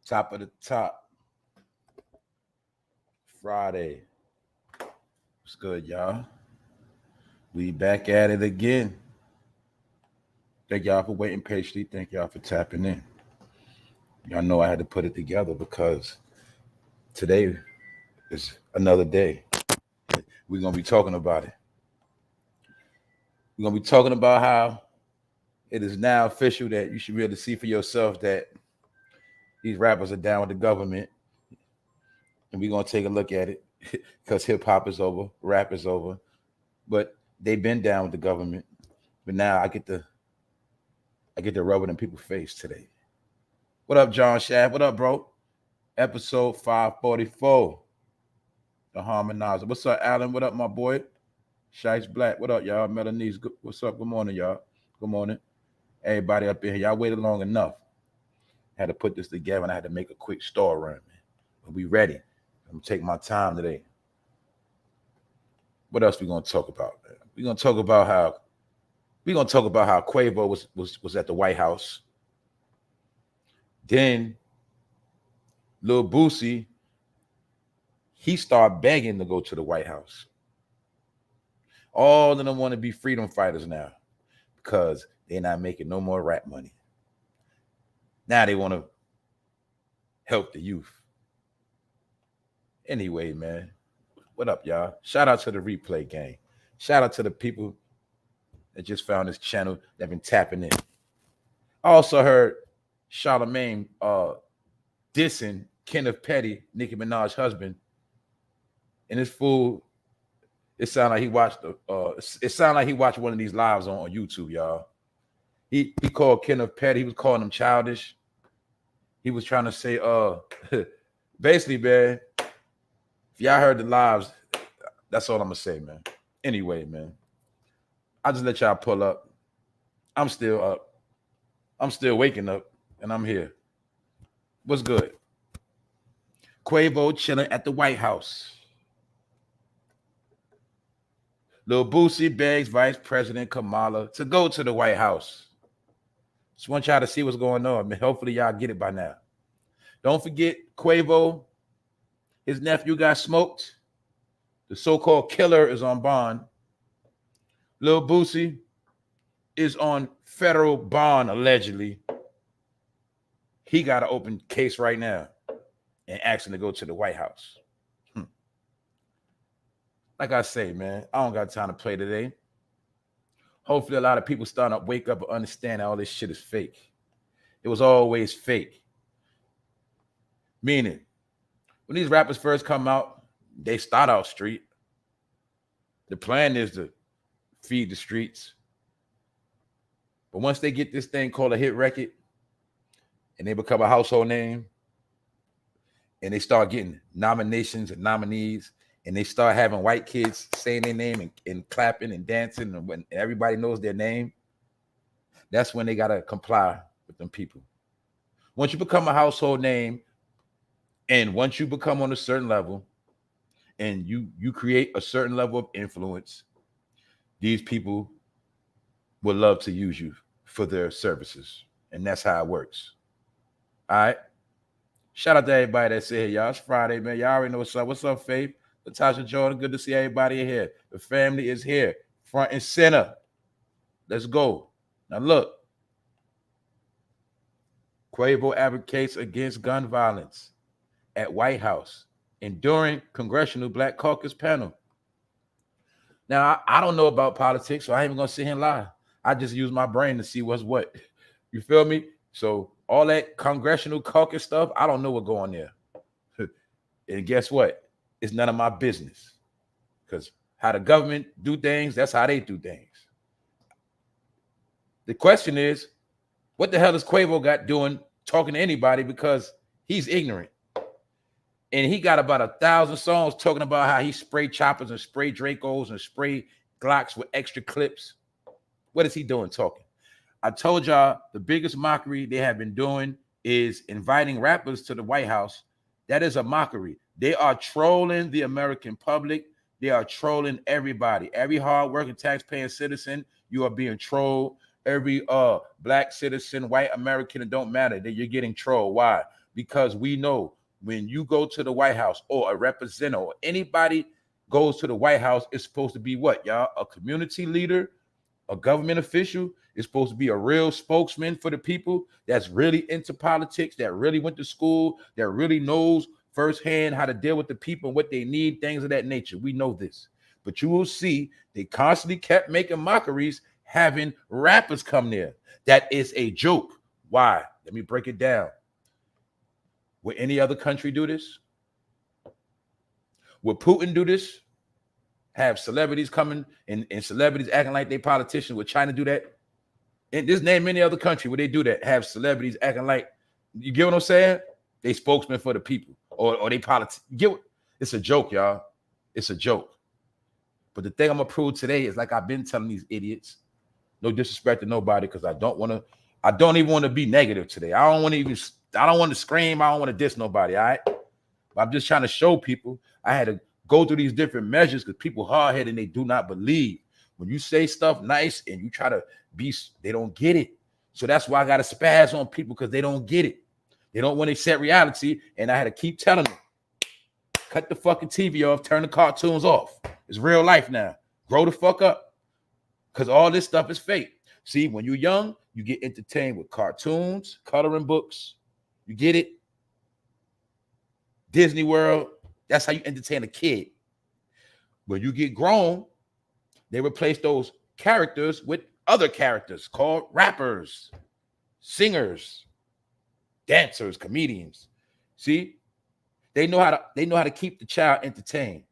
Top of the top. Friday. What's good, y'all? We back at it again. Thank y'all for waiting patiently. Thank y'all for tapping in. Y'all know I had to put it together because today is another day. We're gonna be talking about it. We're gonna be talking about how it is now official that you should be able to see for yourself that these rappers are down with the government, and we're gonna take a look at it because hip hop is over, rap is over, but they've been down with the government. But now I get to rub it in people's face today. What up, John Shaft? What up, bro? Episode 544. The Harmonizer. What's up, Alan? What up, my boy? Shice Black. What up, y'all? Melanese. What's up? Good morning, y'all. Good morning. Everybody up in here. Y'all waited long enough. Had to put this together and I had to make a quick story run, man. But we ready. I'm gonna take my time today. What else we gonna talk about, man? We're gonna talk about how Quavo was at the White House. Then Lil Boosie, he started begging to go to the White House. All of them want to be freedom fighters now because they're not making no more rap money. Now they want to help the youth. Anyway, man, what up, y'all? Shout out to the replay gang. Shout out to the people that just found this channel that been tapping in. I also heard Charlamagne dissing Kenneth Petty, Nicki Minaj's husband, and this fool. It sounded like he watched one of these lives on YouTube, y'all. He called Kenneth Petty. He was calling him childish. He was trying to say, basically, man. If y'all heard the lives, that's all I'm gonna say, man. Anyway, man, I just let y'all pull up. I'm still up. I'm still waking up, and I'm here. What's good? Quavo chilling at the White House. Lil Boosie begs Vice President Kamala to go to the White House. Just want y'all to see what's going on. I mean, hopefully y'all get it by now. Don't forget Quavo, his nephew got smoked. The so-called killer is on bond. Lil Boosie is on federal bond, allegedly. He got an open case right now and asking to go to the White House. Like I say, man, I don't got time to play today. Hopefully a lot of people starting to wake up and understand that all this shit is fake. It was always fake. Meaning, when these rappers first come out, they start out street. The plan is to feed the streets. But once they get this thing called a hit record and they become a household name and they start getting nominations and nominees and they start having white kids saying their name and clapping and dancing and when everybody knows their name, that's when they got to comply with them people. Once you become a household name and once you become on a certain level and you create a certain level of influence, these people would love to use you for their services. And that's how it works. All right. Shout out to everybody that's here, y'all. It's Friday, man. Y'all already know what's up. What's up, Faith? Latasha Jordan, good to see everybody here. The family is here, front and center. Let's go. Now look. Quavo advocates against gun violence at White House and during Congressional Black Caucus panel. Now, I don't know about politics, so I ain't even going to sit here and lie. I just use my brain to see what's what. You feel me? So all that Congressional Caucus stuff, I don't know what's going there. And guess what? It's none of my business. Because how the government do things, that's how they do things. The question is, what the hell is Quavo got doing talking to anybody because he's ignorant? And he got about 1,000 songs talking about how he sprayed choppers and sprayed Dracos and sprayed Glocks with extra clips. What is he doing talking? I told y'all the biggest mockery they have been doing is inviting rappers to the White House. That is a mockery. They are trolling the American public. They are trolling everybody. Every hardworking taxpaying citizen, you are being trolled. Every black citizen, white American, it don't matter that you're getting trolled. Why? because we know when you go to the White House or a representative or anybody goes to the White House, it's supposed to be what, y'all? A community leader, a government official. Is supposed to be a real spokesman for the people that's really into politics, that really went to school, that really knows firsthand how to deal with the people and what they need, things of that nature. We know this. But you will see they constantly kept making mockeries, having rappers come there. That is a joke. Why? Let me break it down. Would any other country do this? Would Putin do this? Have celebrities coming and celebrities acting like they politicians? Would China do that? And just name any other country where they do that. Have celebrities acting like, you get what I'm saying? They spokesmen for the people or they politics. It's a joke, y'all. It's a joke. But the thing I'm gonna prove today is, like I've been telling these idiots, no disrespect to nobody, because I don't even want to be negative today. I don't want to scream. I don't want to diss nobody. All right. But I'm just trying to show people I had to go through these different measures because people hard-headed and they do not believe. When you say stuff nice and you try to be, they don't get it. So that's why I got to spaz on people, because they don't get it. They don't want to accept reality. And I had to keep telling them, cut the fucking TV off, turn the cartoons off. It's real life now. Grow the fuck up. Because all this stuff is fake. See, when you're young, you get entertained with cartoons, coloring books. You get it? Disney World. That's how you entertain a kid. When you get grown, they replace those characters with other characters called rappers, singers, dancers, comedians. See, they know how to keep the child entertained.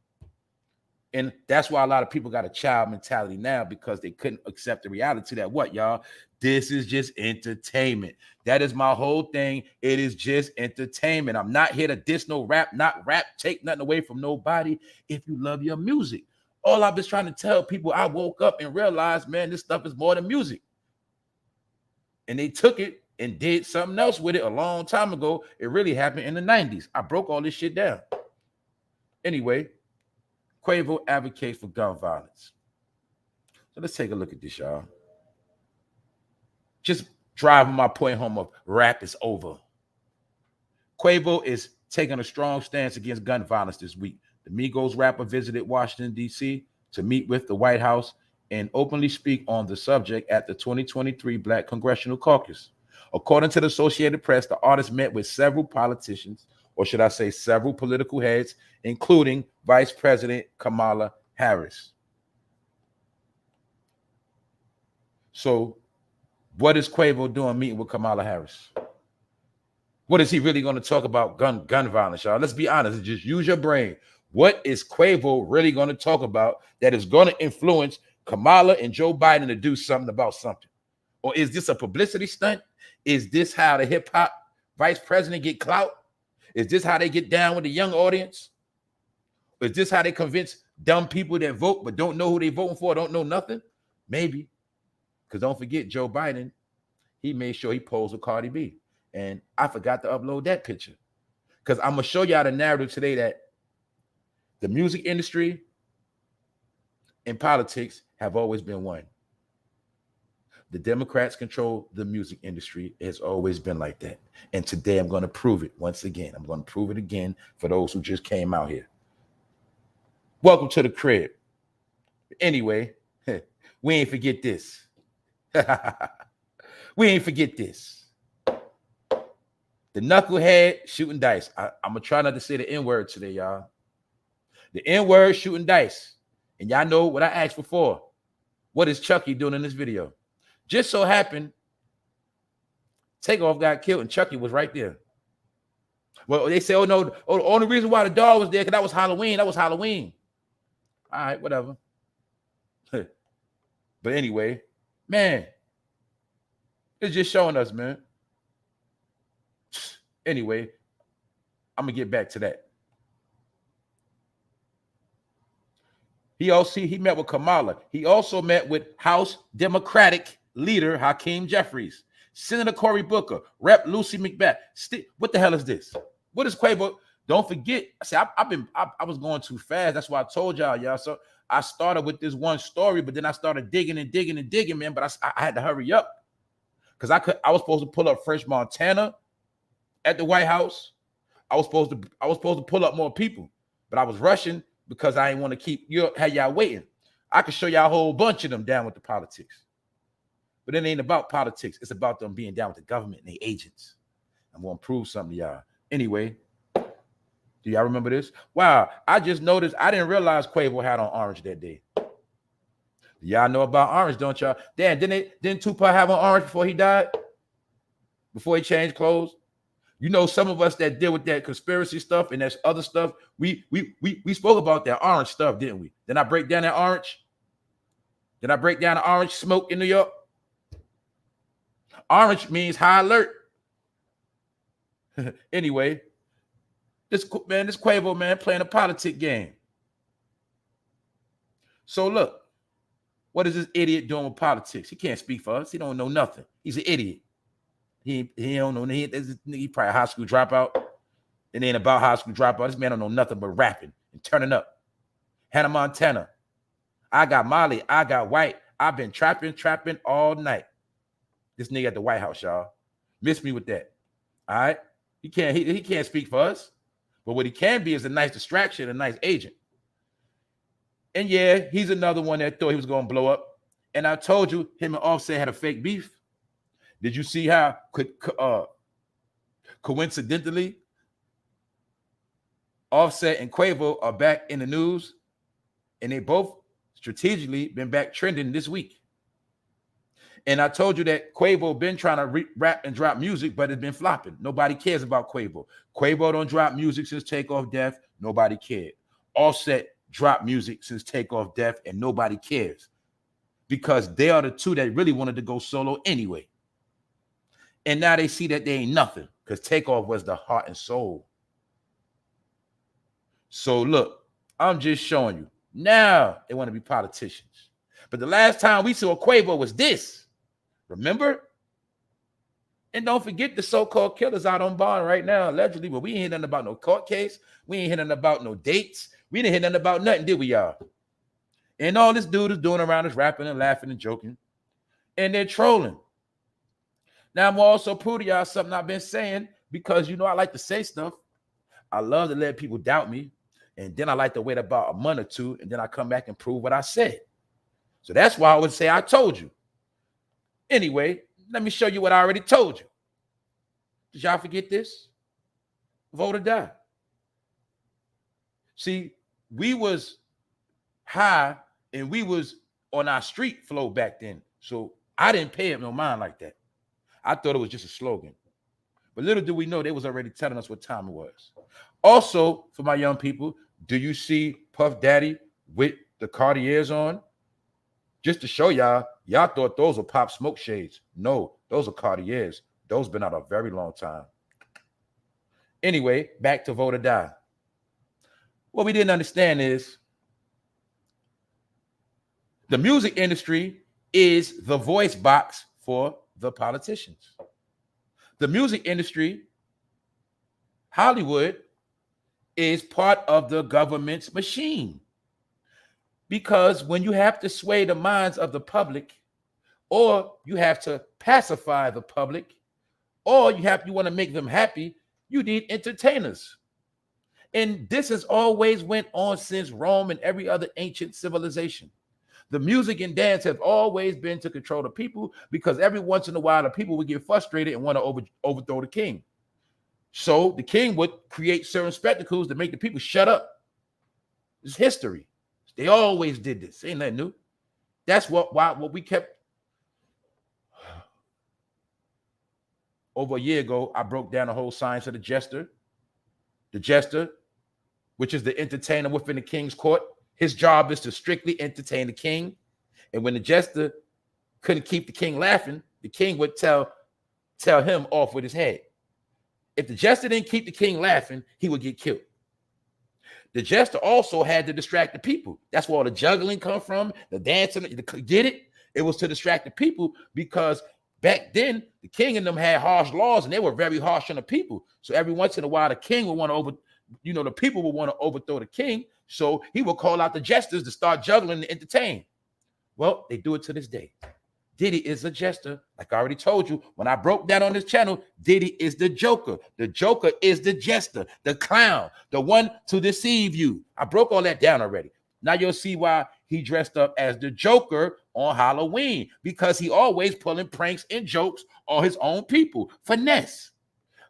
And that's why a lot of people got a child mentality now, because they couldn't accept the reality that what, y'all? This is just entertainment. That is my whole thing. It is just entertainment. I'm not here to diss no rap, not rap, take nothing away from nobody. If you love your music. All I've been trying to tell people, I woke up and realized, man, this stuff is more than music. And they took it and did something else with it a long time ago. It really happened in the 90s. I broke all this shit down. Anyway, QUAVO advocates for gun violence. So let's take a look at this, y'all. Just driving my point home of rap is over. QUAVO is taking a strong stance against gun violence this week. The Migos rapper visited Washington, D.C. to meet with the White House and openly speak on the subject at the 2023 Black Congressional Caucus. According to the Associated Press, the artist met with several politicians, or should I say several political heads, including Vice President Kamala Harris. So what is QUAVO doing meeting with Kamala Harris? What is he really going to talk about gun violence, y'all? Let's be honest. Just use your brain. What is QUAVO really going to talk about that is going to influence Kamala and Joe Biden to do something about something? Or is this a publicity stunt? Is this how the hip-hop vice president get clout? Is this how they get down with the young audience? Is this how they convince dumb people that vote but don't know who they voting for, don't know nothing? Maybe. Because don't forget, Joe Biden, he made sure he posed with Cardi B. And I forgot to upload that picture. Because I'm going to show y'all the narrative today that the music industry and politics have always been one. The Democrats control the music industry. It's always been like that. And today I'm going to prove it once again. I'm going to prove it again for those who just came out here. Welcome to the crib. Anyway, we ain't forget this. We ain't forget this. The knucklehead shooting dice. I'm going to try not to say the N-word today, y'all. The N-word shooting dice. And y'all know what I asked before. What is Chucky doing in this video? Just so happened, Takeoff got killed and Chucky was right there. Well, they say, oh, no, the only reason why the dog was there because that was Halloween. That was Halloween. All right, whatever. But anyway, man, it's just showing us, man. Anyway, I'm going to get back to that. He met with Kamala. He also met with House Democratic leader Hakeem Jeffries, Senator Cory Booker, Rep. Lucy McBath. What the hell is this? What is QUAVO? Don't forget. See, I was going too fast. That's why I told y'all. So I started with this one story, but then I started digging, man. But I had to hurry up because I was supposed to pull up French Montana at the White House. I was supposed to pull up more people, but I was rushing because I didn't want to keep had y'all waiting. I could show y'all a whole bunch of them down with the politics. But it ain't about politics. It's about them being down with the government and their agents. I'm going to prove something to y'all. Anyway, do y'all remember this? Wow, I just noticed. I didn't realize QUAVO had on orange that day. Y'all know about orange, don't y'all? Damn, didn't Tupac have on orange before he died? Before he changed clothes? You know, some of us that deal with that conspiracy stuff and that other stuff, we spoke about that orange stuff, didn't we? Then I break down that orange. Then I break down the orange smoke in New York. Orange means high alert. Anyway, this QUAVO man playing a politic game. So look, what is this idiot doing with politics? He can't speak for us. He don't know nothing. He's an idiot. He don't know. He probably a high school dropout. It ain't about high school dropout. This man don't know nothing but rapping and turning up. Hannah Montana. I got Molly. I got White. I've been trapping all night. This nigga at the White House, y'all. Miss me with that. All right. He can't speak for us. But what he can be is a nice distraction, a nice agent. And yeah, he's another one that thought he was going to blow up. And I told you, him and Offset had a fake beef. Did you see how coincidentally Offset and QUAVO are back in the news, and they both strategically been back trending this week? And I told you that QUAVO been trying to rap and drop music, but it's been flopping. Nobody cares about QUAVO. QUAVO don't drop music since Takeoff Death. Nobody cared. Offset dropped music since Takeoff Death, and nobody cares because they are the two that really wanted to go solo anyway. And now they see that they ain't nothing because Takeoff was the heart and soul. So look, I'm just showing you. Now they want to be politicians. But the last time we saw QUAVO was this. Remember? And don't forget the so-called killers out on bond right now, allegedly. But we ain't hear nothing about no court case. We ain't hear nothing about no dates. We didn't hear nothing about nothing, did we, y'all? And all this dude is doing around is rapping and laughing and joking. And they're trolling. Now, I'm also prove to y'all something I've been saying because, you know, I like to say stuff. I love to let people doubt me. And then I like to wait about a month or two, and then I come back and prove what I said. So that's why I would say I told you. Anyway, let me show you what I already told you. Did y'all forget this? Vote or die. See, we was high and we was on our street flow back then. So I didn't pay it no mind like that. I thought it was just a slogan. But little do we know they was already telling us what time it was. Also, for my young people, do you see Puff Daddy with the Cartiers on? Just to show y'all thought those were Pop Smoke shades. No, those are Cartiers. Those been out a very long time. Anyway, back to Vote or Die. What we didn't understand is the music industry is the voice box for the politicians. The music industry, Hollywood, is part of the government's machine. Because when you have to sway the minds of the public, or you have to pacify the public, or you want to make them happy, you need entertainers. And this has always went on since Rome and every other ancient civilization. The music and dance have always been to control the people because every once in a while the people would get frustrated and want to overthrow the king. So the king would create certain spectacles to make the people shut up. It's history. They always did this. Ain't nothing new. That's what we kept. Over a year ago, I broke down the whole science of the jester. The jester, which is the entertainer within the king's court. His job is to strictly entertain the king. And when the jester couldn't keep the king laughing, the king would tell him off with his head. If the jester didn't keep the king laughing, he would get killed. The jester also had to distract the people. That's where all the juggling come from, the dancing. Get it? It was to distract the people because back then, the king and them had harsh laws and they were very harsh on the people. So every once in a while, the king would want to the people would want to overthrow the king. So he would call out the jesters to start juggling and entertain. Well, they do it to this day. Diddy is a jester. Like I already told you, when I broke down on this channel, Diddy is the Joker. The Joker is the jester, the clown, the one to deceive you. I broke all that down already. Now you'll see why he dressed up as the Joker on Halloween, because he always pulling pranks and jokes on his own people. Finesse.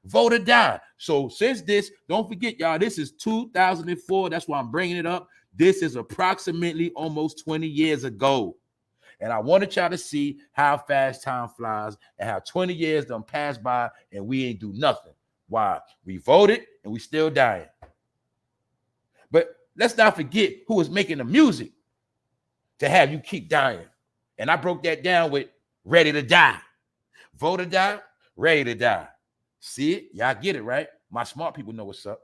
Vote or die. So since this, don't forget, y'all, this is 2004. That's why I'm bringing it up. This is approximately almost 20 years ago. And I wanted y'all to see how fast time flies and how 20 years done passed by and we ain't do nothing. Why? We voted and we still dying. But let's not forget who was making the music to have you keep dying. And I broke that down with Ready to Die. Vote or die, ready to die. See it? Y'all get it, right? My smart people know what's up.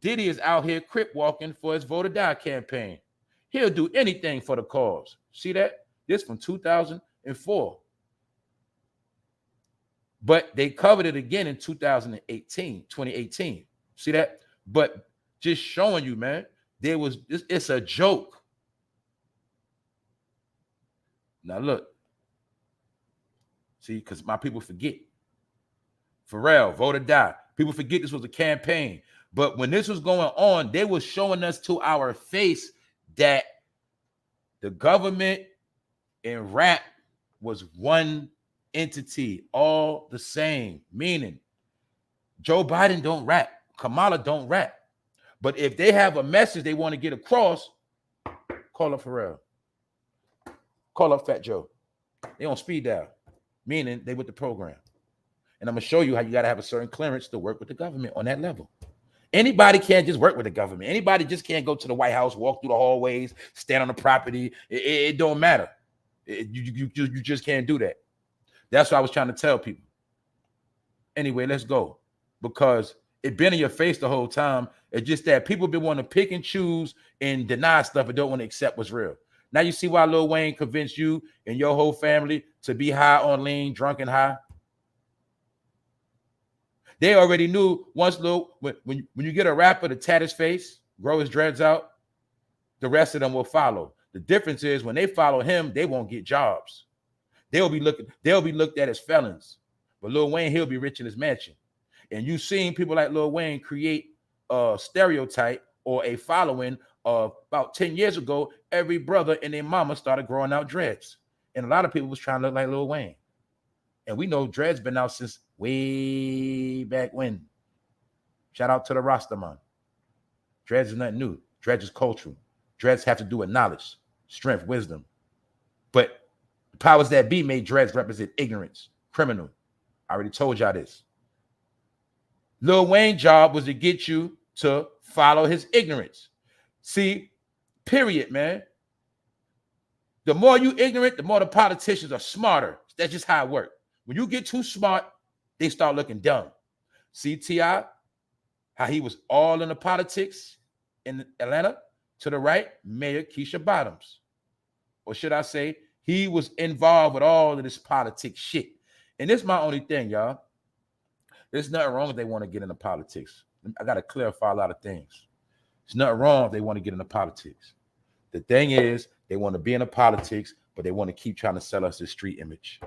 Diddy is out here crip walking for his Vote or Die campaign. He'll do anything for the cause. See that? This from 2004. But they covered it again in 2018. See that? But just showing you, man, it's a joke. Now look. See, because my people forget. Pharrell, Vote or Die. People forget this was a campaign. But when this was going on, they were showing us to our face that the government and rap was one entity, all the same. Meaning, Joe Biden don't rap. Kamala don't rap. But if they have a message they want to get across, call up Pharrell. Call up Fat Joe. They on speed dial. Meaning they with the program. And I'm going to show you how you got to have a certain clearance to work with the government on that level. Anybody can't just work with the government. Anybody just can't go to the White House, walk through the hallways, stand on the property. It don't matter. You just can't do that. That's what I was trying to tell people. Anyway, let's go. Because it been in your face the whole time. It's just that people been wanting to pick and choose and deny stuff and don't want to accept what's real. Now you see why Lil Wayne convinced you and your whole family to be high on lean, drunk and high. They already knew once when you get a rapper to tat his face, grow his dreads out, the rest of them will follow. The difference is when they follow him, they won't get jobs. They'll be looked at as felons. But Lil Wayne, he'll be rich in his mansion. And you've seen people like Lil Wayne create a stereotype or a following of about 10 years ago, every brother and their mama started growing out dreads. And a lot of people was trying to look like Lil Wayne. And we know dreads been out since way back when. Shout out to the Rastaman. Dreads is nothing new. Dreads is cultural. Dreads have to do with knowledge, strength, wisdom. But the powers that be made dreads represent ignorance, criminal. I already told y'all this. Lil Wayne's job was to get you to follow his ignorance. See, period, man. The more you ignorant, the more the politicians are smarter. That's just how it works. When you get too smart, they start looking dumb. See T.I., how he was all in the politics in Atlanta? To the right, Mayor Keisha Bottoms. Or should I say, he was involved with all of this politics shit. And this is my only thing, y'all. There's nothing wrong if they want to get into politics. I got to clarify a lot of things. There's nothing wrong if they want to get into politics. The thing is, they want to be in the politics, but they want to keep trying to sell us this street image.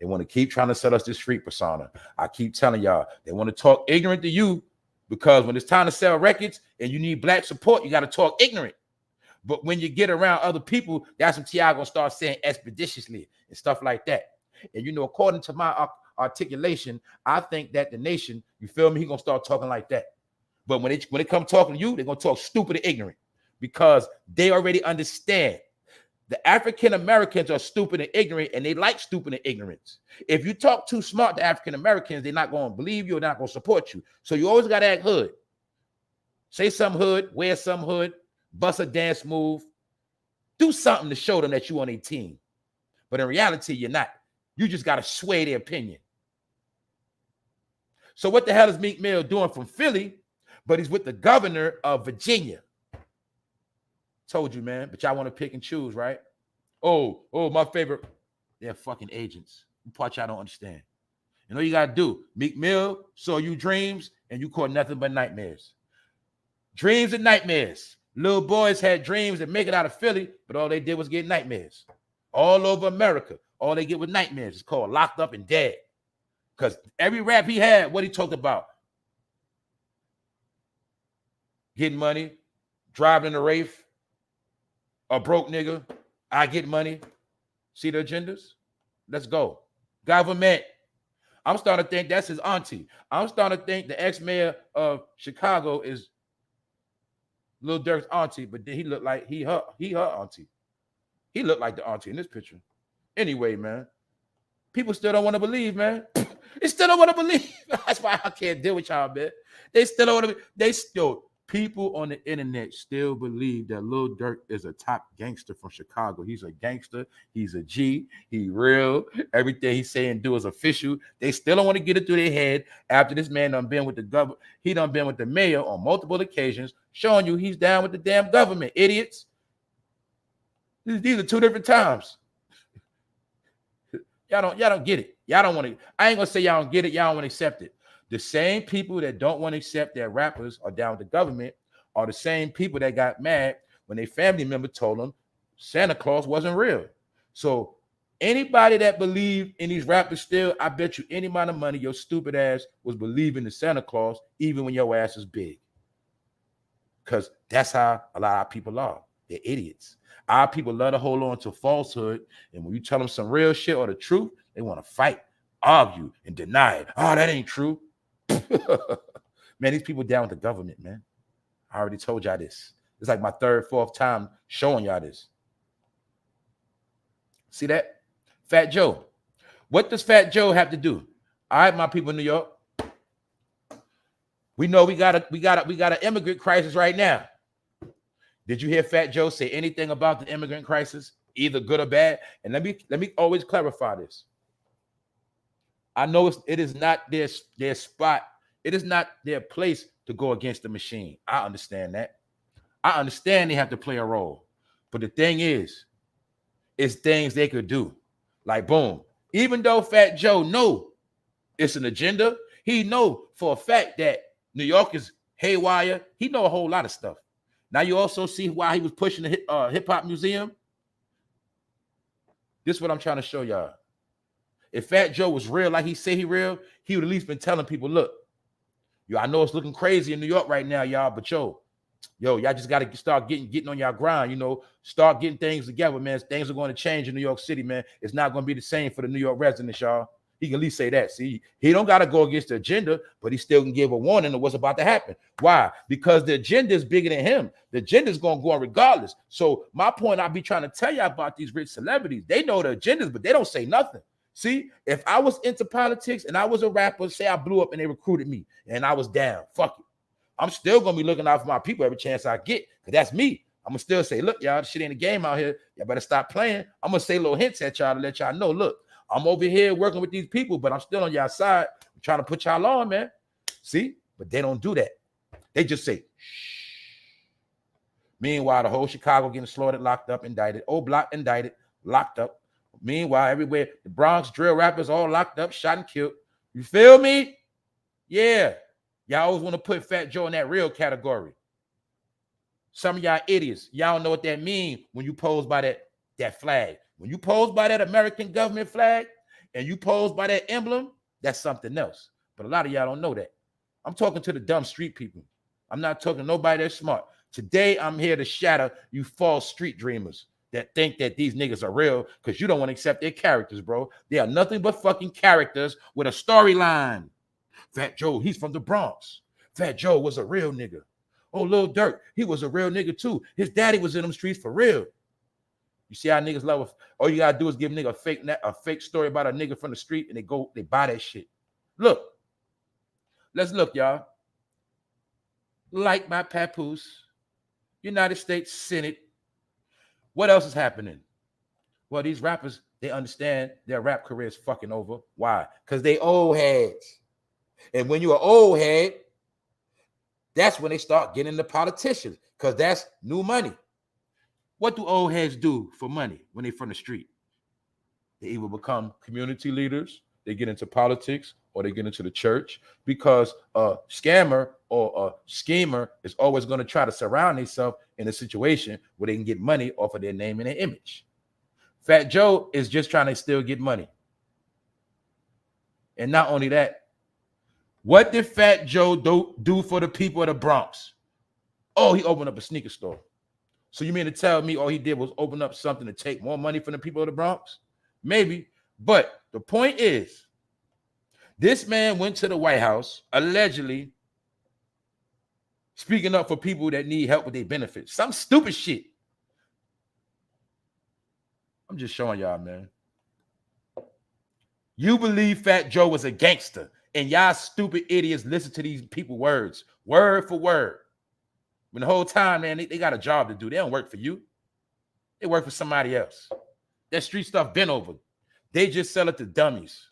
They want to keep trying to sell us this street persona. I keep telling y'all, they want to talk ignorant to you because when it's time to sell records and you need black support, you got to talk ignorant. But when you get around other people, that's when T.I. gonna start saying expeditiously and stuff like that. And you know, according to my articulation, I think that the nation, you feel me, he gonna start talking like that. But when it come talking to you, they're gonna talk stupid and ignorant because they already understand. The African Americans are stupid and ignorant, and they like stupid and ignorance. If you talk too smart to African Americans, they're not going to believe you or not going to support you. So you always got to act hood. Say some hood, wear some hood, bust a dance move. Do something to show them that you on a team. But in reality, you're not. You just got to sway their opinion. So what the hell is Meek Mill doing from Philly? But he's with the governor of Virginia. Told you, man, but y'all want to pick and choose, right? Oh, my favorite. They're fucking agents. The part y'all don't understand. You know you got to do. Meek Mill saw you dreams, and you caught nothing but nightmares. Dreams and nightmares. Little boys had dreams that make it out of Philly, but all they did was get nightmares. all over America. All they get with nightmares. It's called Locked Up and Dead. Because every rap he had, what he talked about? Getting money, driving in a Wraith, a broke nigga, I get money. See the agendas? Let's go. Government. I'm starting to think that's his auntie. I'm starting to think the ex-mayor of Chicago is Lil Durk's auntie, but then he looked like he her auntie. He looked like the auntie in this picture. Anyway, man, people still don't want to believe, man. They still don't want to believe. That's why I can't deal with y'all, man. They still don't want to. People on the internet still believe that Lil Durk is a top gangster from Chicago. He's a gangster. He's a G. He real. Everything he's saying do is official. They still don't want to get it through their head after this man done been with the government. He done been with the mayor on multiple occasions, showing you he's down with the damn government. Idiots. These are two different times. Y'all don't get it. Y'all don't want to. I ain't gonna say y'all don't get it. Y'all don't want to accept it. The same people that don't want to accept that rappers are down with the government are the same people that got mad when their family member told them Santa Claus wasn't real. So anybody that believed in these rappers still, I bet you any amount of money your stupid ass was believing in Santa Claus even when your ass is big. Because that's how a lot of people are. They're idiots. Our people love to hold on to falsehood, and when you tell them some real shit or the truth, they want to fight, argue, and deny it. Oh, that ain't true. Man, these people down with the government, man. I already told y'all this. It's like my third, fourth time showing y'all this. See that? Fat Joe. What does Fat Joe have to do? All right, my people in New York. We know we got an immigrant crisis right now. Did you hear Fat Joe say anything about the immigrant crisis, either good or bad? And let me always clarify this. I know it is not their spot. It is not their place to go against the machine. I understand that. I understand they have to play a role. But the thing is, it's things they could do. Like, boom. Even though Fat Joe know it's an agenda, he know for a fact that New York is haywire. He know a whole lot of stuff. Now you also see why he was pushing the hip-hop museum. This is what I'm trying to show y'all. If Fat Joe was real, like he say he real, he would at least been telling people, look, yo, I know it's looking crazy in New York right now, y'all, but y'all just got to start getting on y'all grind, start getting things together, man. Things are going to change in New York City, man. It's not going to be the same for the New York residents, y'all. He can at least say that. See, he don't got to go against the agenda, but he still can give a warning of what's about to happen. Why? Because the agenda is bigger than him. The agenda is going to go on regardless. So my point, I be trying to tell y'all about these rich celebrities. They know the agendas, but they don't say nothing. See, if I was into politics and I was a rapper, say I blew up and they recruited me and I was down, fuck it. I'm still going to be looking out for my people every chance I get, because that's me. I'm going to still say, look, y'all, this shit ain't a game out here. Y'all better stop playing. I'm going to say little hints at y'all to let y'all know, look, I'm over here working with these people, but I'm still on y'all side. I'm trying to put y'all on, man. See? But they don't do that. They just say, shh. Meanwhile, the whole Chicago getting slaughtered, locked up, indicted. Old Block indicted, locked up. Meanwhile, everywhere, the Bronx drill rappers all locked up, shot and killed. You feel me? Yeah. Y'all always want to put Fat Joe in that real category. Some of y'all idiots, y'all don't know what that means when you pose by that flag. When you pose by that American government flag and you pose by that emblem, that's something else. But a lot of y'all don't know that. I'm talking to the dumb street people. I'm not talking to nobody that's smart. Today, I'm here to shatter you false street dreamers that think that these niggas are real because you don't want to accept their characters, bro. They are nothing but fucking characters with a storyline. Fat Joe, he's from the Bronx. Fat Joe was a real nigga. Oh, Lil Durk, he was a real nigga too. His daddy was in them streets for real. You see how niggas love all you gotta do is give a nigga a fake story about a nigga from the street and they buy that shit. Look, let's look, y'all. Like my papoose, United States Senate. What else is happening? Well, these rappers, they understand their rap career is fucking over. Why? Because they old heads. And when you're an old head, that's when they start getting into politicians, because that's new money. What do old heads do for money when they're from the street? They either become community leaders, they get into politics, or they get into the church, because a scammer or a schemer is always going to try to surround themselves in a situation where they can get money off of their name and their image. Fat Joe is just trying to still get money. And not only that, what did Fat Joe do for the people of the Bronx? Oh, he opened up a sneaker store. So you mean to tell me all he did was open up something to take more money from the people of the Bronx? Maybe. But the point is, this man went to the White House, allegedly speaking up for people that need help with their benefits. Some stupid shit. I'm just showing y'all, man. You believe Fat Joe was a gangster, and y'all stupid idiots listen to these people words, word for word. When the whole time, man, they got a job to do. They don't work for you. They work for somebody else. That street stuff been over. They just sell it to dummies.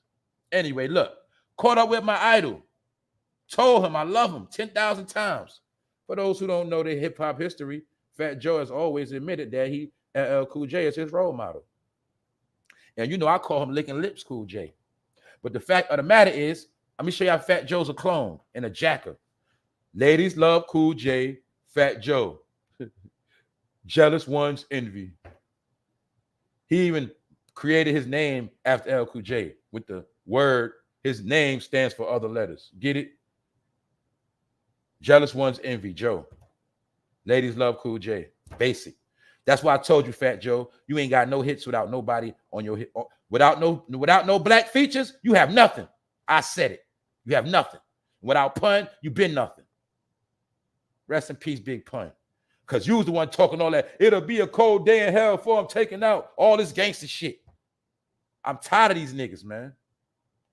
Anyway, look, caught up with my idol. Told him I love him 10,000 times. For those who don't know their hip-hop history, Fat Joe has always admitted that he LL Cool J is his role model. And you know, I call him Licking Lips Cool J. But the fact of the matter is, let me show y'all Fat Joe's a clone and a jacker. Ladies love Cool J, Fat Joe. Jealous ones envy. He even created his name after LL Cool J with the word, his name stands for other letters. Get it? Jealous ones envy, Joe. Ladies love Cool J. Basic. That's why I told you, Fat Joe, you ain't got no hits without nobody on your hit. Without no black features, you have nothing. I said it. You have nothing. Without Pun, you been nothing. Rest in peace, Big Pun. Because you was the one talking all that. It'll be a cold day in hell before I'm taking out all this gangster shit. I'm tired of these niggas, man.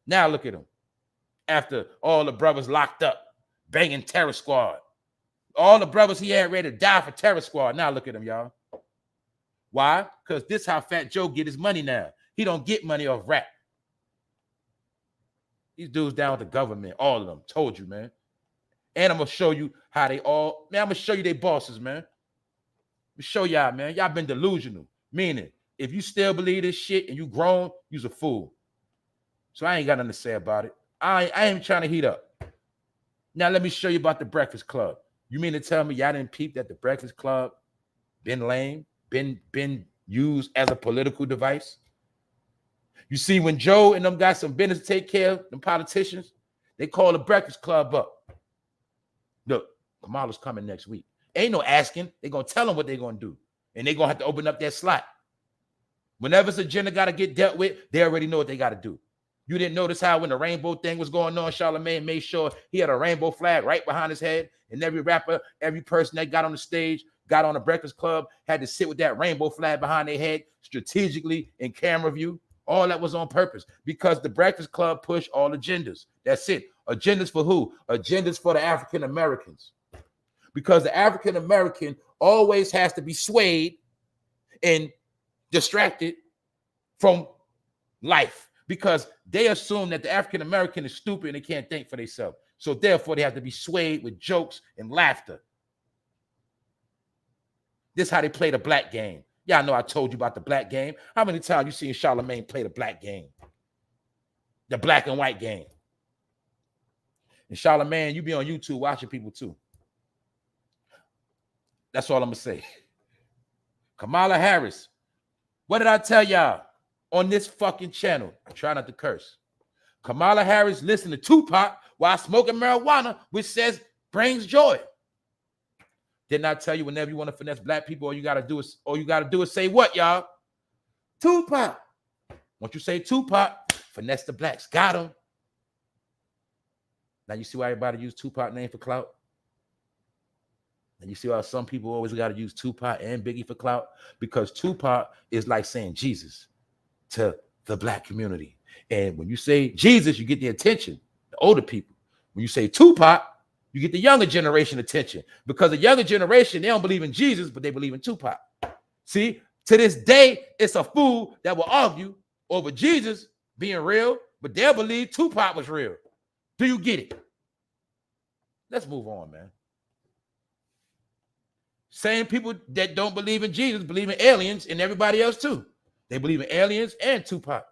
Now look at them. After all the brothers locked up, banging Terror Squad. All the brothers he had ready to die for Terror Squad. Now look at him, y'all. Why? Because this is how Fat Joe get his money now. He don't get money off rap. These dudes down with the government, all of them. Told you, man. And I'm going to show you how they all, man, I'm going to show you they bosses, man. I'm going to show y'all, man. Y'all been delusional. Meaning, if you still believe this shit and you grown, you's a fool. So I ain't got nothing to say about it. I ain't trying to heat up. Now let me show you about the Breakfast Club. You mean to tell me y'all didn't peep that the Breakfast Club been lame, been used as a political device? You see, when Joe and them got some business to take care of, them politicians, they call the Breakfast Club up. Look, Kamala's coming next week. Ain't no asking. They're going to tell them what they're going to do. And they're going to have to open up that slot. Whenever this agenda got to get dealt with, they already know what they got to do. You didn't notice how when the rainbow thing was going on, Charlamagne made sure he had a rainbow flag right behind his head. And every rapper, every person that got on the stage, got on the Breakfast Club, had to sit with that rainbow flag behind their head strategically in camera view. All that was on purpose because the Breakfast Club pushed all agendas. That's it. Agendas for who? Agendas for the African Americans. Because the African American always has to be swayed and distracted from life because they assume that the African American is stupid and they can't think for themselves. So therefore, they have to be swayed with jokes and laughter. This is how they play the black game. Y'all know I told you about the black game. How many times you seen Charlamagne play the black game? The black and white game. And Charlamagne, you be on YouTube watching people too. That's all I'm going to say. Kamala Harris. What did I tell y'all on this fucking channel? I try not to curse. Kamala Harris listened to Tupac while smoking marijuana, which says brings joy. Didn't I tell you whenever you want to finesse black people, all you gotta do is say what, y'all? Tupac. Once you say Tupac, finesse the blacks. Got him. Now you see why everybody use Tupac name for clout? And you see why some people always got to use Tupac and Biggie for clout? Because Tupac is like saying Jesus to the black community. And when you say Jesus, you get the attention, the older people. When you say Tupac, you get the younger generation attention because the younger generation, they don't believe in Jesus, but they believe in Tupac. See, to this day, it's a fool that will argue over Jesus being real, but they'll believe Tupac was real. Do you get it? Let's move on, man. Same people that don't believe in Jesus believe in aliens and everybody else too. They believe in aliens and Tupac.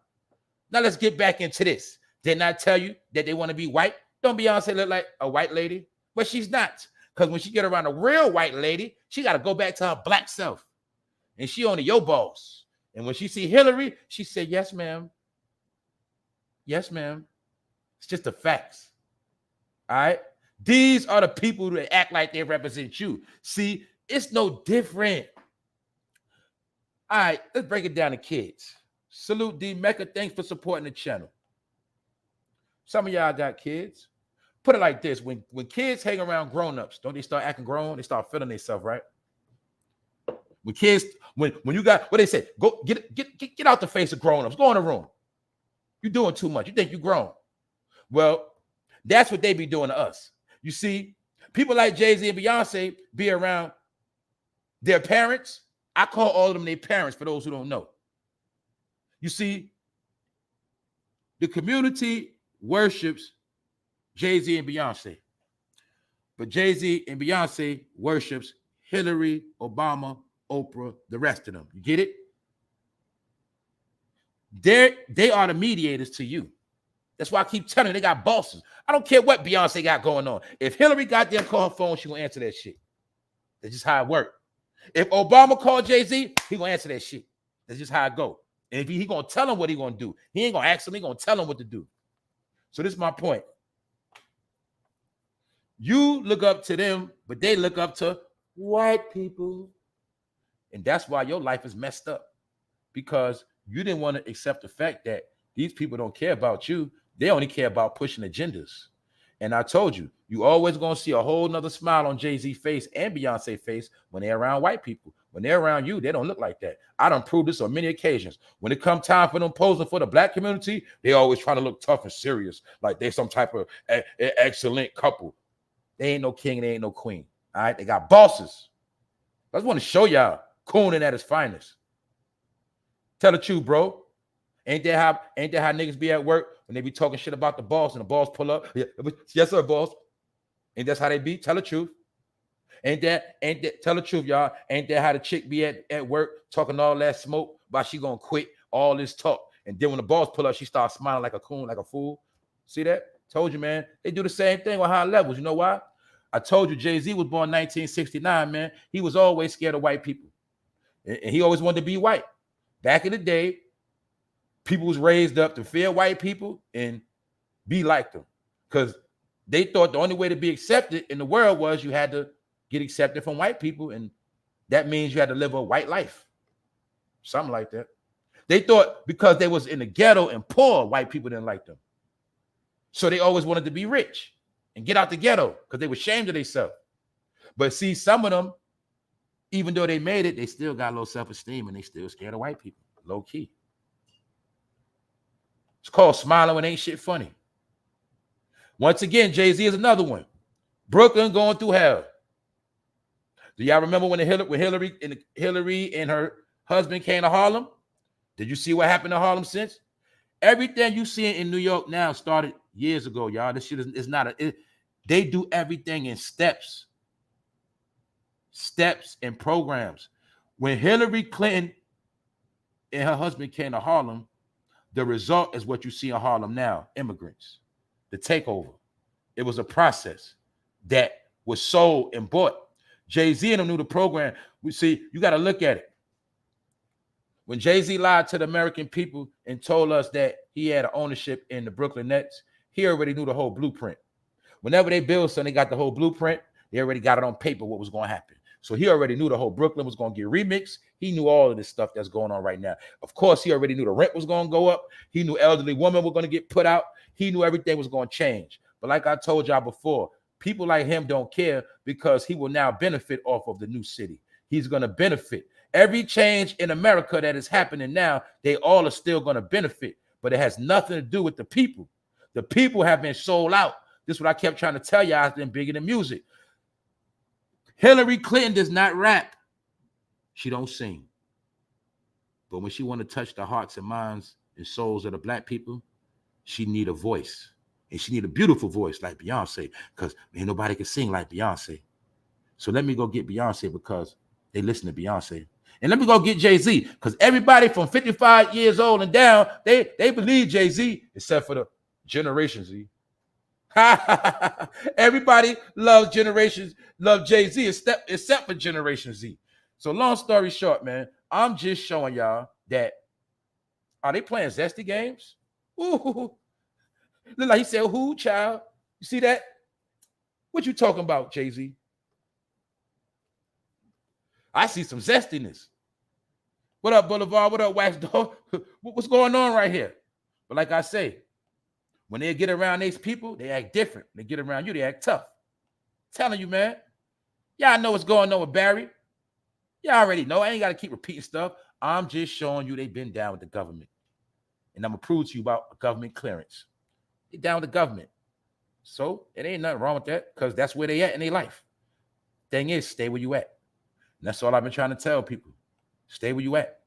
Now let's get back into this. Didn't I tell you that they want to be white? Don't Beyonce look like a white lady? But she's not. Because when she get around a real white lady, she got to go back to her black self. And she only your boss. And when she see Hillary, she said, yes, ma'am. Yes, ma'am. It's just the facts. All right. These are the people that act like they represent you. See, it's no different. All right, let's break it down to kids. Salute D Mecca. Thanks for supporting the channel. Some of y'all got kids. Put it like this: when kids hang around grown-ups, don't they start acting grown? They start feeling themselves, right? When kids, when you got what they say, go get out the face of grown-ups. Go in the room. You're doing too much. You think you're grown. Well, that's what they be doing to us. You see, people like Jay-Z and Beyonce be around their parents. I call all of them their parents for those who don't know. You see, the community worships Jay-Z and Beyonce. But Jay-Z and Beyonce worships Hillary, Obama, Oprah, the rest of them. You get it? They are the mediators to you. That's why I keep telling you, they got bosses. I don't care what Beyonce got going on. If Hillary got them call her phone, she gonna answer that shit. That's just how it works. If Obama called Jay-Z, he gonna answer that shit. That's just how it go. And if he gonna tell him what he gonna do, he ain't gonna ask him, he gonna tell him what to do. So this is my point. You look up to them, but they look up to white people. And that's why your life is messed up. Because you didn't want to accept the fact that these people don't care about you. They only care about pushing agendas. And I told you, you always going to see a whole nother smile on Jay-Z's face and Beyonce's face when they're around white people. When they're around you, they don't look like that. I done proved this on many occasions. When it comes time for them posing for the black community, they always trying to look tough and serious, like they're some type of excellent couple. They ain't no king and they ain't no queen. All right, they got bosses. I just want to show y'all cooning at his finest. Tell the truth, bro. Ain't that how niggas be at work when they be talking shit about the boss and the boss pull up? Yeah, yes, sir, boss. Ain't that how they be? Tell the truth. Ain't that tell the truth, y'all? Ain't that how the chick be at work talking all that smoke about she gonna quit all this talk? And then when the boss pull up, she starts smiling like a coon, like a fool. See that? Told you, man. They do the same thing on high levels. You know why? I told you Jay-Z was born 1969, man. He was always scared of white people. And he always wanted to be white. Back in the day, people was raised up to fear white people and be like them. Because they thought the only way to be accepted in the world was you had to get accepted from white people. And that means you had to live a white life. Something like that. They thought because they was in the ghetto and poor, white people didn't like them. So they always wanted to be rich and get out the ghetto because they were ashamed of themselves. But see, some of them, even though they made it, they still got low self-esteem and they still scared of white people. Low key. It's called smiling when ain't shit funny. Once again, Jay-Z is another one. Brooklyn going through hell. Do y'all remember when Hillary and her husband came to Harlem? Did you see what happened to Harlem since? Everything you see in New York now started years ago, y'all. This shit is not they do everything in steps and programs. When Hillary Clinton and her husband came to Harlem, the result is what you see in Harlem now, immigrants, the takeover. It was a process that was sold and bought. Jay-Z and them knew the program. We see, you got to look at it. When Jay-Z lied to the American people and told us that he had an ownership in the Brooklyn Nets, he already knew the whole blueprint. Whenever they build something, they got the whole blueprint. They already got it on paper what was going to happen. So he already knew the whole Brooklyn was going to get remixed. He knew all of this stuff that's going on right now. Of course, he already knew the rent was going to go up. He knew elderly women were going to get put out. He knew everything was going to change. But like I told y'all before, people like him don't care because he will now benefit off of the new city. He's going to benefit. Every change in America that is happening now, they all are still going to benefit. But it has nothing to do with the people. The people have been sold out. This is what I kept trying to tell y'all. I've been bigger than music. Hillary Clinton does not rap. She don't sing. But when she want to touch the hearts and minds and souls of the black people, she need a voice. And she need a beautiful voice like Beyonce, because ain't nobody can sing like Beyonce. So let me go get Beyonce because they listen to Beyonce. And let me go get Jay-Z because everybody from 55 years old and down, they believe Jay-Z, except for the Generation Z. Everybody loves Jay-Z except for Generation Z. So long story short, man, I'm just showing y'all that are they playing zesty games? Ooh, look like he said, "Who, child?" You see that? What you talking about, Jay-Z? I see some zestiness. What up, Boulevard? What up, Wax Dog? What's going on right here? But like I say, when they get around these people, they act different. When they get around you, they act tough. I'm telling you, man. Y'all know what's going on with Barry. Y'all already know. I ain't got to keep repeating stuff. I'm just showing you they've been down with the government. And I'm going to prove to you about government clearance. They down with the government. So it ain't nothing wrong with that because that's where they at in their life. Thing is, stay where you at. And that's all I've been trying to tell people. Stay where you at.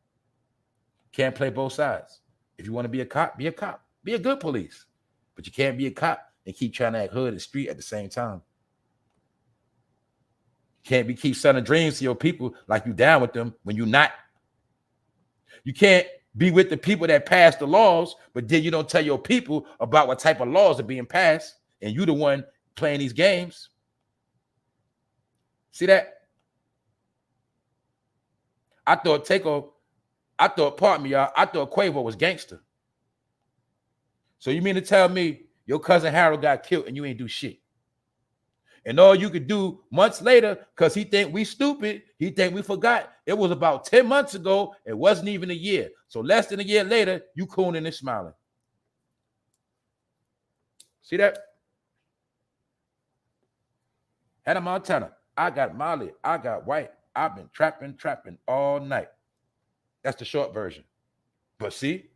Can't play both sides. If you want to be a cop, be a cop. Be a good police. But you can't be a cop and keep trying to act hood and street at the same time. You can't keep selling dreams to your people like you down with them when you're not. You can't be with the people that pass the laws, but then you don't tell your people about what type of laws are being passed, and you the one playing these games. See that? I thought QUAVO was gangster. So you mean to tell me your cousin Harold got killed and you ain't do shit? And all you could do months later, because he think we stupid, he think we forgot. It was about 10 months ago. It wasn't even a year. So less than a year later, you cooning and smiling. See that? Hannah Montana. I got Molly. I got White. I've been trapping all night. That's the short version. But see,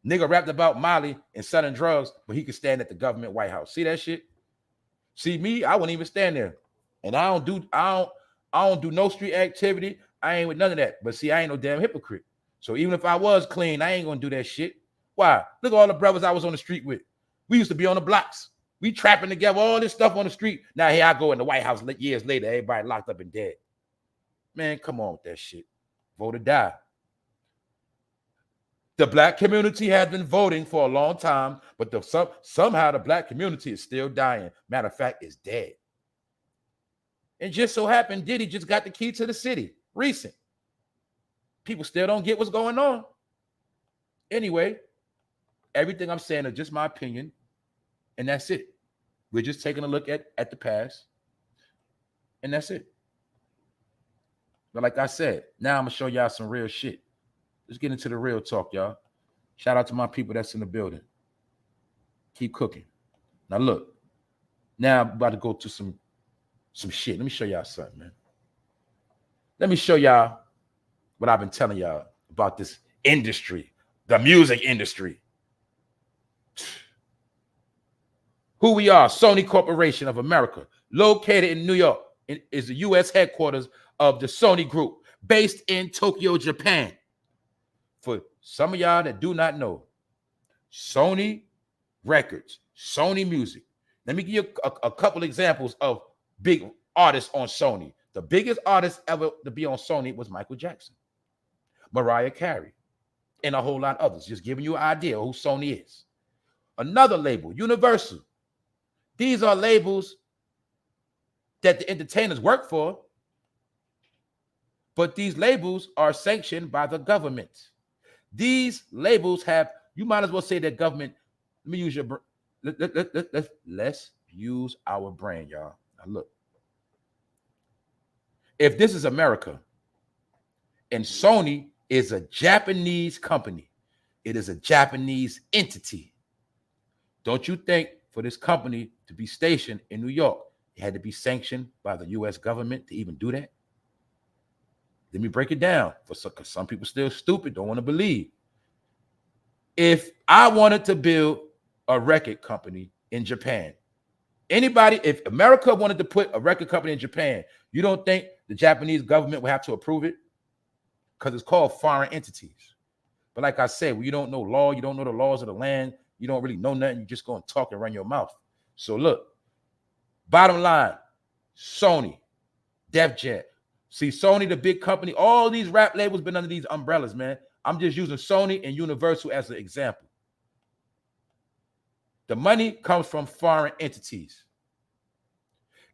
nigga rapped about Molly and selling drugs, but he could stand at the government White House. See that shit? See me, I wouldn't even stand there. And I don't do no street activity. I ain't with none of that. But see, I ain't no damn hypocrite. So even if I was clean, I ain't gonna do that shit. Why? Look at all the brothers I was on the street with. We used to be on the blocks. We trapping together, all this stuff on the street. Now here I go in the White House years later, everybody locked up and dead. Man, come on with that shit. Vote or die. The black community has been voting for a long time, but somehow the black community is still dying. Matter of fact, it's dead. And just so happened, Diddy just got the key to the city. Recent. People still don't get what's going on. Anyway, everything I'm saying is just my opinion, and that's it. We're just taking a look at the past, and that's it. But like I said, now I'm going to show y'all some real shit. Let's get into the real talk, y'all. Shout out to my people that's in the building. Keep cooking. Now look, now I'm about to go to some shit. Let me show y'all something, man. Let me show y'all what I've been telling y'all about this industry, the music industry. Who we are, Sony Corporation of America, located in New York, is the U.S. headquarters of the Sony Group, based in Tokyo, Japan. For some of y'all that do not know, Sony Records, Sony Music. Let me give you a couple examples of big artists on Sony. The biggest artist ever to be on Sony was Michael Jackson, Mariah Carey, and a whole lot of others. Just giving you an idea of who Sony is. Another label, Universal. These are labels that the entertainers work for, but these labels are sanctioned by the government. These labels have, you might as well say that government, let me use your, let's use our brain, y'all. Now look, if this is America and Sony is a Japanese company, it is a Japanese entity. Don't you think for this company to be stationed in New York, it had to be sanctioned by the U.S. government to even do that? Let me break it down, because some people still stupid, don't want to believe. If I wanted to build a record company in Japan, if America wanted to put a record company in Japan, you don't think the Japanese government would have to approve it? Because it's called foreign entities. But like I said, when you don't know law, you don't know the laws of the land, you don't really know nothing, you just go and talk and run your mouth. So look, bottom line, Sony, Def Jam. See, Sony, the big company, all these rap labels been under these umbrellas, man. I'm just using Sony and Universal as an example. The money comes from foreign entities.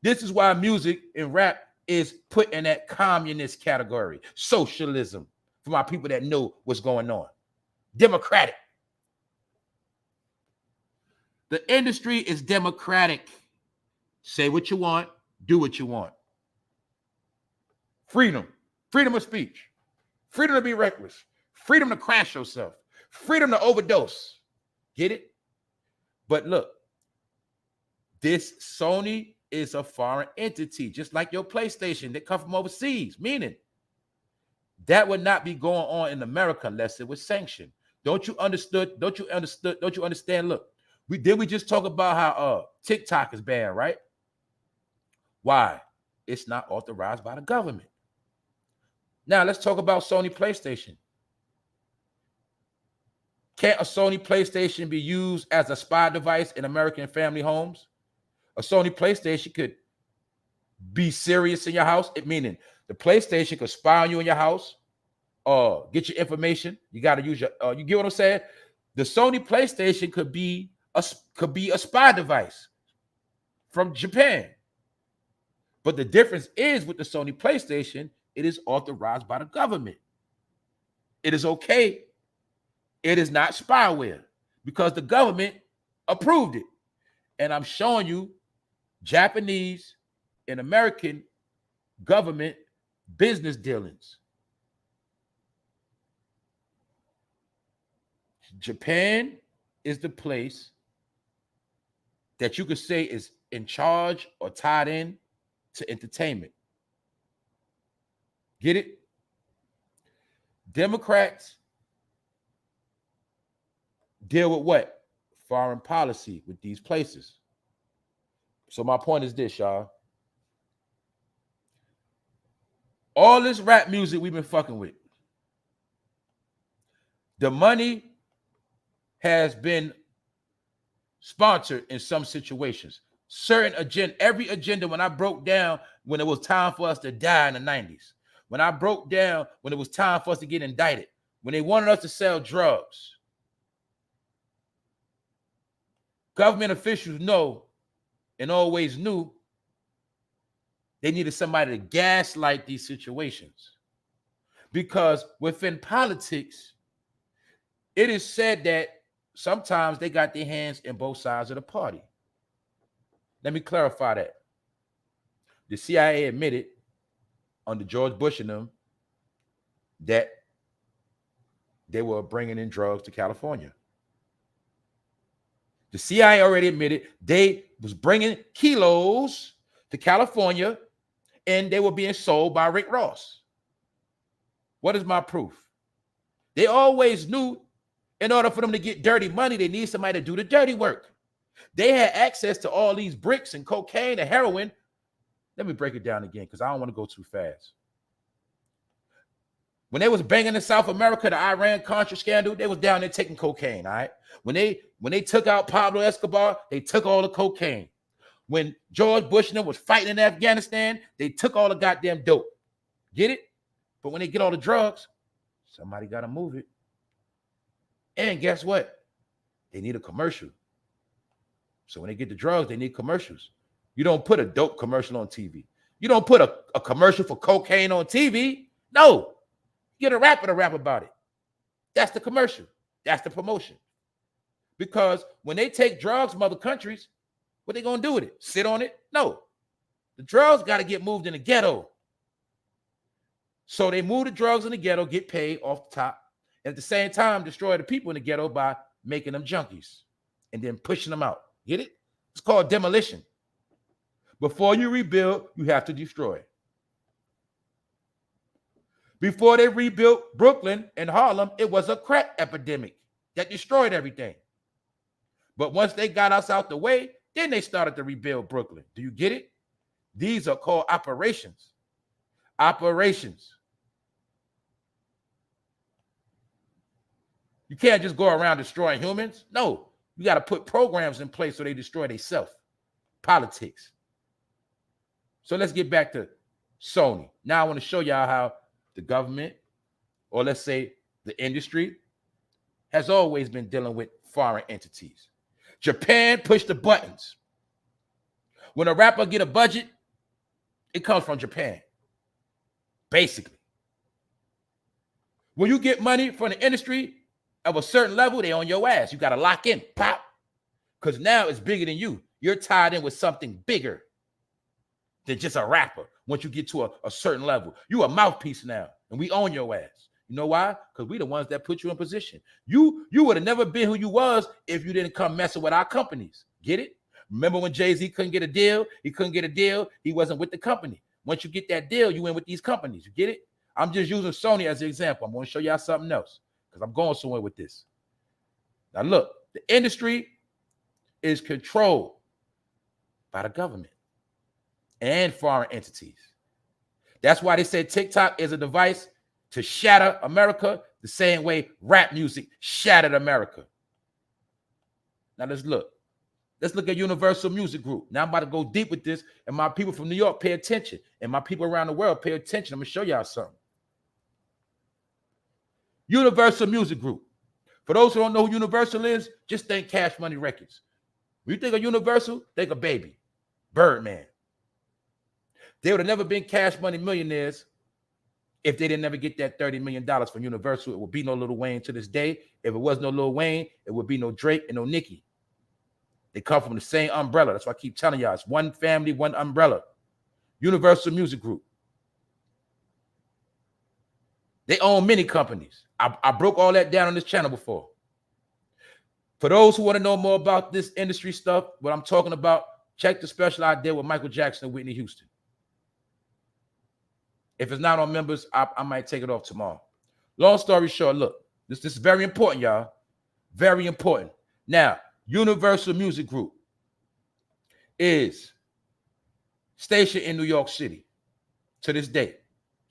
This is why music and rap is put in that communist category, socialism. for my people that know what's going on. Democratic. The industry is democratic. Say what you want, do what you want. Freedom. Freedom of speech. Freedom to be reckless. Freedom to crash yourself. Freedom to overdose. Get it? But look, this Sony is a foreign entity, just like your PlayStation that come from overseas, meaning that would not be going on in America unless it was sanctioned. Don't you understand? Look, we just talk about how TikTok is banned, right? Why? It's not authorized by the government. Now let's talk about Sony PlayStation. Can't a Sony PlayStation be used as a spy device in American family homes? A Sony PlayStation could be serious in your house, meaning the PlayStation could spy on you in your house, get your information. You got to use your, you get what I'm saying? The Sony PlayStation could be a spy device from Japan. But the difference is with the Sony PlayStation, it is authorized by the government. It is okay. It is not spyware because the government approved it. And I'm showing you Japanese and American government business dealings. Japan is the place that you could say is in charge or tied in to entertainment. Get it? Democrats deal with what? Foreign policy with these places. So my point is this, y'all. All this rap music we've been fucking with, the money has been sponsored in some situations. Certain agenda, every agenda, when I broke down when it was time for us to die in the 90s, when I broke down when it was time for us to get indicted, when they wanted us to sell drugs, government officials know and always knew they needed somebody to gaslight these situations. Because within politics, it is said that sometimes they got their hands in both sides of the party. Let me clarify that. The CIA admitted under George Bush and them that they were bringing in drugs to California. The CIA already admitted they was bringing kilos to California and they were being sold by Rick Ross. What is my proof? They always knew in order for them to get dirty money, they need somebody to do the dirty work. They had access to all these bricks and cocaine and heroin. Let me break it down again because I don't want to go too fast. When they was banging in South America, the Iran-Contra scandal, they was down there taking cocaine, all right? When they took out Pablo Escobar, they took all the cocaine. When George Bush and them was fighting in Afghanistan, they took all the goddamn dope. Get it? But when they get all the drugs, somebody got to move it. And guess what? They need a commercial. So when they get the drugs, they need commercials. You don't put a dope commercial on TV. You don't put a commercial for cocaine on TV. No. Get a rapper to rap about it. That's the commercial. That's the promotion. Because when they take drugs from other countries, what they going to do with it? Sit on it? No. The drugs got to get moved in the ghetto. So they move the drugs in the ghetto, get paid off the top, and at the same time destroy the people in the ghetto by making them junkies and then pushing them out. Get it? It's called demolition. Before you rebuild, you have to destroy. Before they rebuilt Brooklyn and Harlem, it was a crack epidemic that destroyed everything. But once they got us out the way, then they started to rebuild Brooklyn. Do you get it? These are called operations. Operations. You can't just go around destroying humans. No, you got to put programs in place so they destroy themselves. Politics. So let's get back to Sony. Now I want to show y'all how the government, or let's say the industry, has always been dealing with foreign entities. Japan pushed the buttons. When a rapper get a budget, it comes from Japan. Basically. When you get money from the industry of a certain level, they on your ass. You got to lock in, pop. Because now it's bigger than you. You're tied in with something bigger than just a rapper. Once you get to a certain level, you a mouthpiece now, and we own your ass. You know why? Because we the ones that put you in position. You would have never been who you was if you didn't come messing with our companies. Get it? Remember when Jay-Z couldn't get a deal? He couldn't get a deal. He wasn't with the company. Once you get that deal, you in with these companies. You get it? I'm just using Sony as an example. I'm going to show y'all something else because I'm going somewhere with this. Now look, the industry is controlled by the government and foreign entities. That's why they say TikTok is a device to shatter America the same way rap music shattered America. Now let's look. Let's look at Universal Music Group. Now I'm about to go deep with this, and my people from New York pay attention, and my people around the world pay attention. I'm going to show y'all something. Universal Music Group. For those who don't know who Universal is, just think Cash Money Records. When you think of Universal, think of Baby, Birdman. They would have never been Cash Money millionaires if they didn't ever get that $30 million from Universal. It would be no Lil Wayne to this day. If it was no Lil Wayne, it would be no Drake and no Nicki. They come from the same umbrella. That's why I keep telling y'all, it's one family, one umbrella. Universal Music Group. They own many companies. I broke all that down on this channel before. For those who want to know more about this industry stuff, what I'm talking about, check the special I did with Michael Jackson and Whitney Houston. If it's not on members, I might take it off tomorrow. Long story short, look, this is very important, y'all. Very important. Now, Universal Music Group is stationed in New York City to this day,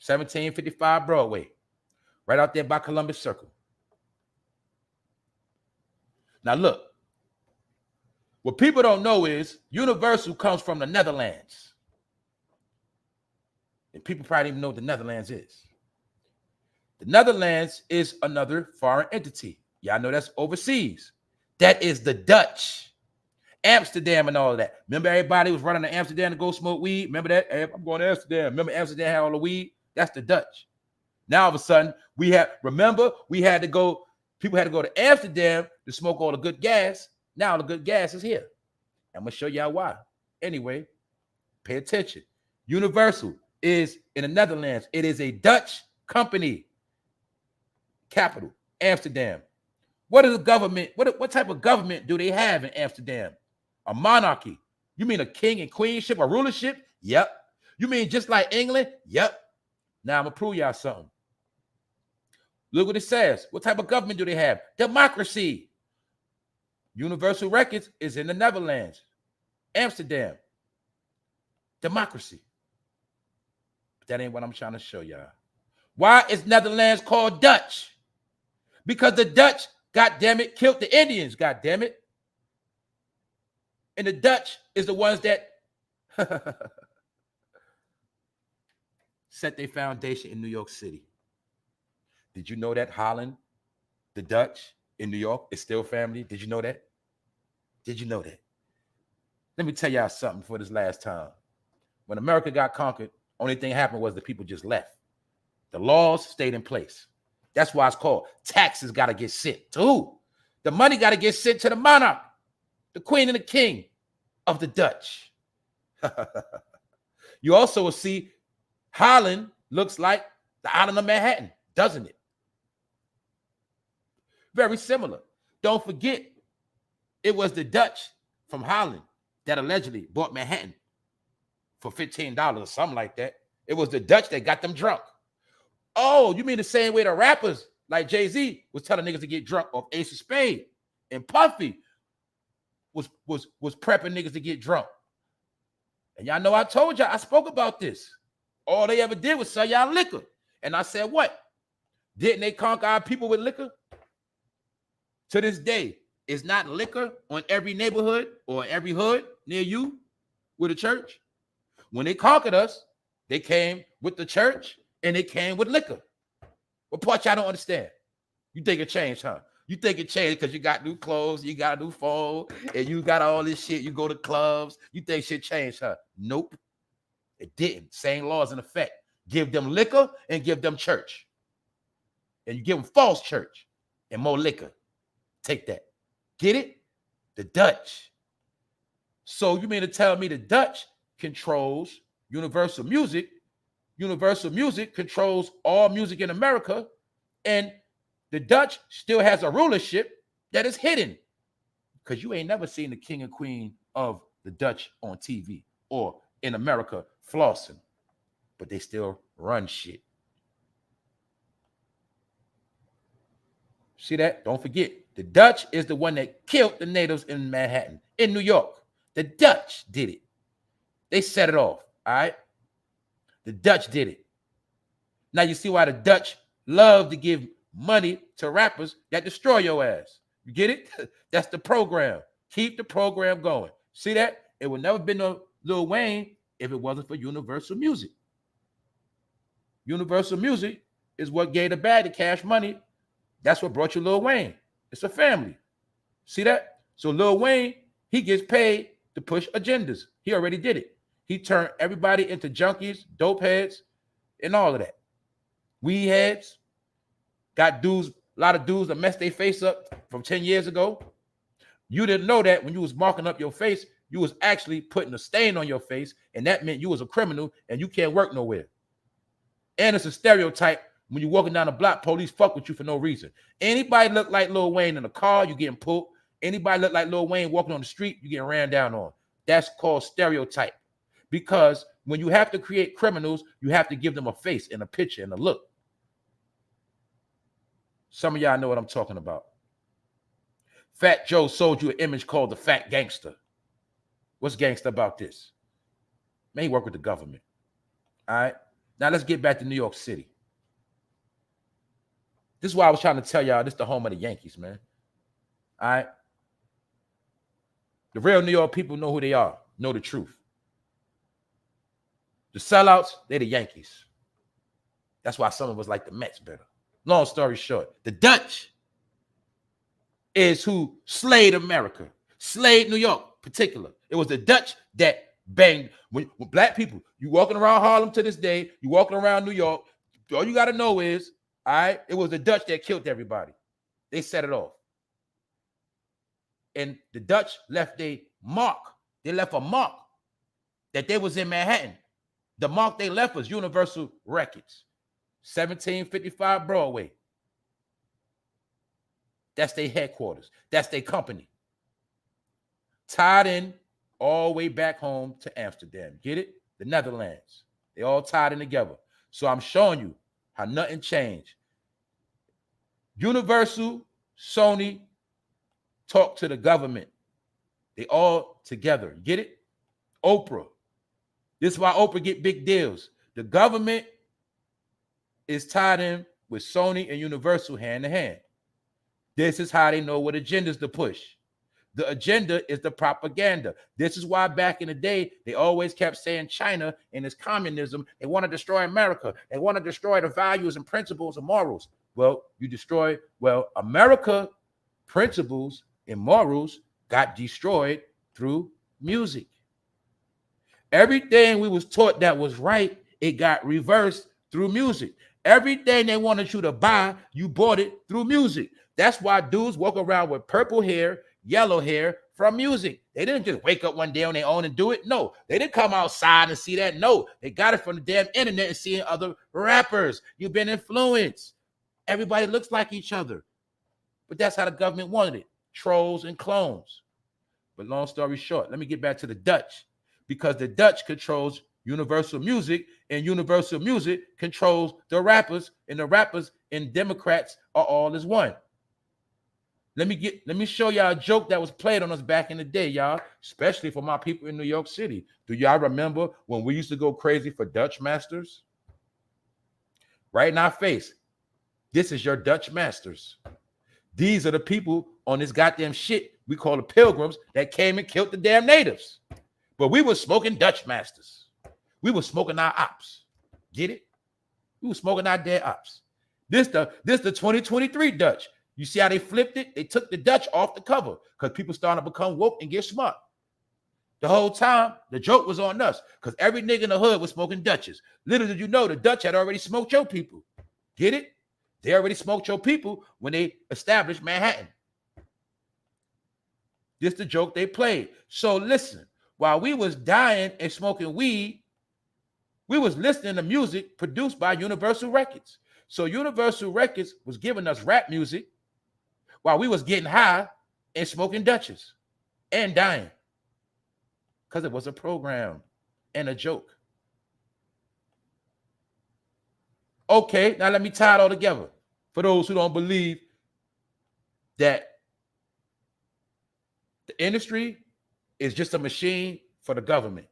1755 Broadway, right out there by Columbus Circle. Now look, what people don't know is Universal comes from the Netherlands. And people probably don't even know what the Netherlands is. The Netherlands is another foreign entity. Y'all know that's overseas. That is the Dutch. Amsterdam and all of that. Remember everybody was running to Amsterdam to go smoke weed? Remember that? Hey, I'm going to Amsterdam. Remember Amsterdam had all the weed? That's the Dutch. Now all of a sudden, people had to go to Amsterdam to smoke all the good gas. Now the good gas is here. I'm going to show y'all why. Anyway, pay attention. Universal is in the Netherlands. It is a Dutch company. Capital, Amsterdam. What is the government? What type of government do they have in Amsterdam? A monarchy. You mean a king and queenship, a rulership? Yep. You mean just like England? Yep. Now I'm going to prove y'all something. Look what it says. What type of government do they have? Democracy. Universal Records is in the Netherlands. Amsterdam. Democracy. But that ain't what I'm trying to show y'all. Why is Netherlands called Dutch? Because the Dutch, goddamn it, killed the Indians, goddamn it. And the Dutch is the ones that set their foundation in New York City. Did you know that Holland, the Dutch in New York, is still family? Did you know that? Did you know that? Let me tell y'all something for this last time. When America got conquered, only thing happened was the people just left. The laws stayed in place. That's why it's called taxes got to get sent to who? The money got to get sent to the monarch, the queen and the king of the Dutch. You also will see Holland looks like the island of Manhattan, doesn't it? Very similar. Don't forget, it was the Dutch from Holland that allegedly bought Manhattan for $15 or something like that. It was the Dutch that got them drunk. Oh, you mean the same way the rappers like Jay-Z was telling niggas to get drunk off Ace of Spades, and Puffy was prepping niggas to get drunk. And y'all know I told y'all, I spoke about this. All they ever did was sell y'all liquor. And I said, what? Didn't they conquer our people with liquor? To this day, is not liquor on every neighborhood or every hood near you with a church? When they conquered us, they came with the church and they came with liquor. What part y'all don't understand? You think it changed, huh? You think it changed because you got new clothes, you got a new phone, and you got all this shit. You go to clubs. You think shit changed, huh? Nope. It didn't. Same laws in effect. Give them liquor and give them church. and you give them false church and more liquor. Take that. Get it? The Dutch. So you mean to tell me the Dutch controls Universal Music? Universal Music controls all music in America, and the Dutch still has a rulership that is hidden, because you ain't never seen the king and queen of the Dutch on TV or in America flossing, but they still run shit. See that? Don't forget, the Dutch is the one that killed the natives in Manhattan, in New York. The Dutch did it. They set it off, all right? The Dutch did it. Now you see why the Dutch love to give money to rappers that destroy your ass. You get it? That's the program. Keep the program going. See that? It would never been no Lil Wayne if it wasn't for Universal Music. Universal Music is what gave the bag the cash money. That's what brought you Lil Wayne. It's a family. See that? So Lil Wayne, he gets paid to push agendas. He already did it. He turned everybody into junkies, dope heads, and all of that. Weed heads. Got dudes, a lot of dudes that messed their face up from 10 years ago. You didn't know that when you was marking up your face, you was actually putting a stain on your face, and that meant you was a criminal and you can't work nowhere. And it's a stereotype. When you're walking down the block, police fuck with you for no reason. Anybody look like Lil Wayne in a car, you getting pulled. Anybody look like Lil Wayne walking on the street, you getting ran down on. That's called stereotype. Because when you have to create criminals, you have to give them a face and a picture and a look. Some of y'all know what I'm talking about. Fat Joe sold you an image called the Fat Gangster. What's gangster about this? Man, he work with the government. All right. Now let's get back to New York City. This is why I was trying to tell y'all this is the home of the Yankees, man. All right. The real New York people know who they are, know the truth. The sellouts, they're the Yankees. That's why some of us like the Mets better. Long story short, the Dutch is who slayed America, slayed New York in particular. It was the Dutch that banged. When black people, you walking around Harlem to this day, you walking around New York, all you got to know is, all right, it was the Dutch that killed everybody. They set it off. And the Dutch left a mark. They left a mark that they was in Manhattan. The mark they left was Universal Records, 1755 Broadway. That's their headquarters. That's their company. Tied in all the way back home to Amsterdam. Get it? The Netherlands. They all tied in together. So I'm showing you how nothing changed. Universal, Sony, talk to the government. They all together. Get it? Oprah. This is why Oprah get big deals. The government is tied in with Sony and Universal hand in hand. This is how they know what agendas to push. The agenda is the propaganda. This is why back in the day, they always kept saying China and its communism. They want to destroy America. They want to destroy the values and principles and morals. Well, America principles and morals got destroyed through music. Everything we was taught that was right, it got reversed through music. Everything they wanted you to buy, you bought it through music. That's why dudes walk around with purple hair, yellow hair from music. They didn't just wake up one day on their own and do it. No, they didn't come outside and see that. No, they got it from the damn internet and seeing other rappers. You've been influenced. Everybody looks like each other. But that's how the government wanted it. Trolls and clones. But long story short, let me get back to the Dutch. Because the Dutch controls Universal Music, and Universal Music controls the rappers, and the rappers and Democrats are all as one. Let me show y'all a joke that was played on us back in the day, y'all, especially for my people in New York City. Do y'all remember when we used to go crazy for Dutch masters? Right in our face. This is your Dutch masters. These are the people on this goddamn shit we call the pilgrims that came and killed the damn natives. But we were smoking Dutch masters. We were smoking our ops. Get it? We were smoking our dead ops. This the 2023 Dutch. You see how they flipped it? They took the Dutch off the cover because people started to become woke and get smart. The whole time, the joke was on us because every nigga in the hood was smoking Dutches. Little did you know, the Dutch had already smoked your people. Get it? They already smoked your people when they established Manhattan. This the joke they played. So listen, while we was dying and smoking weed, we was listening to music produced by Universal Records. So Universal Records was giving us rap music while we was getting high and smoking Dutches and dying. Because it was a program and a joke. Okay, now let me tie it all together. For those who don't believe that the industry is just a machine for the government.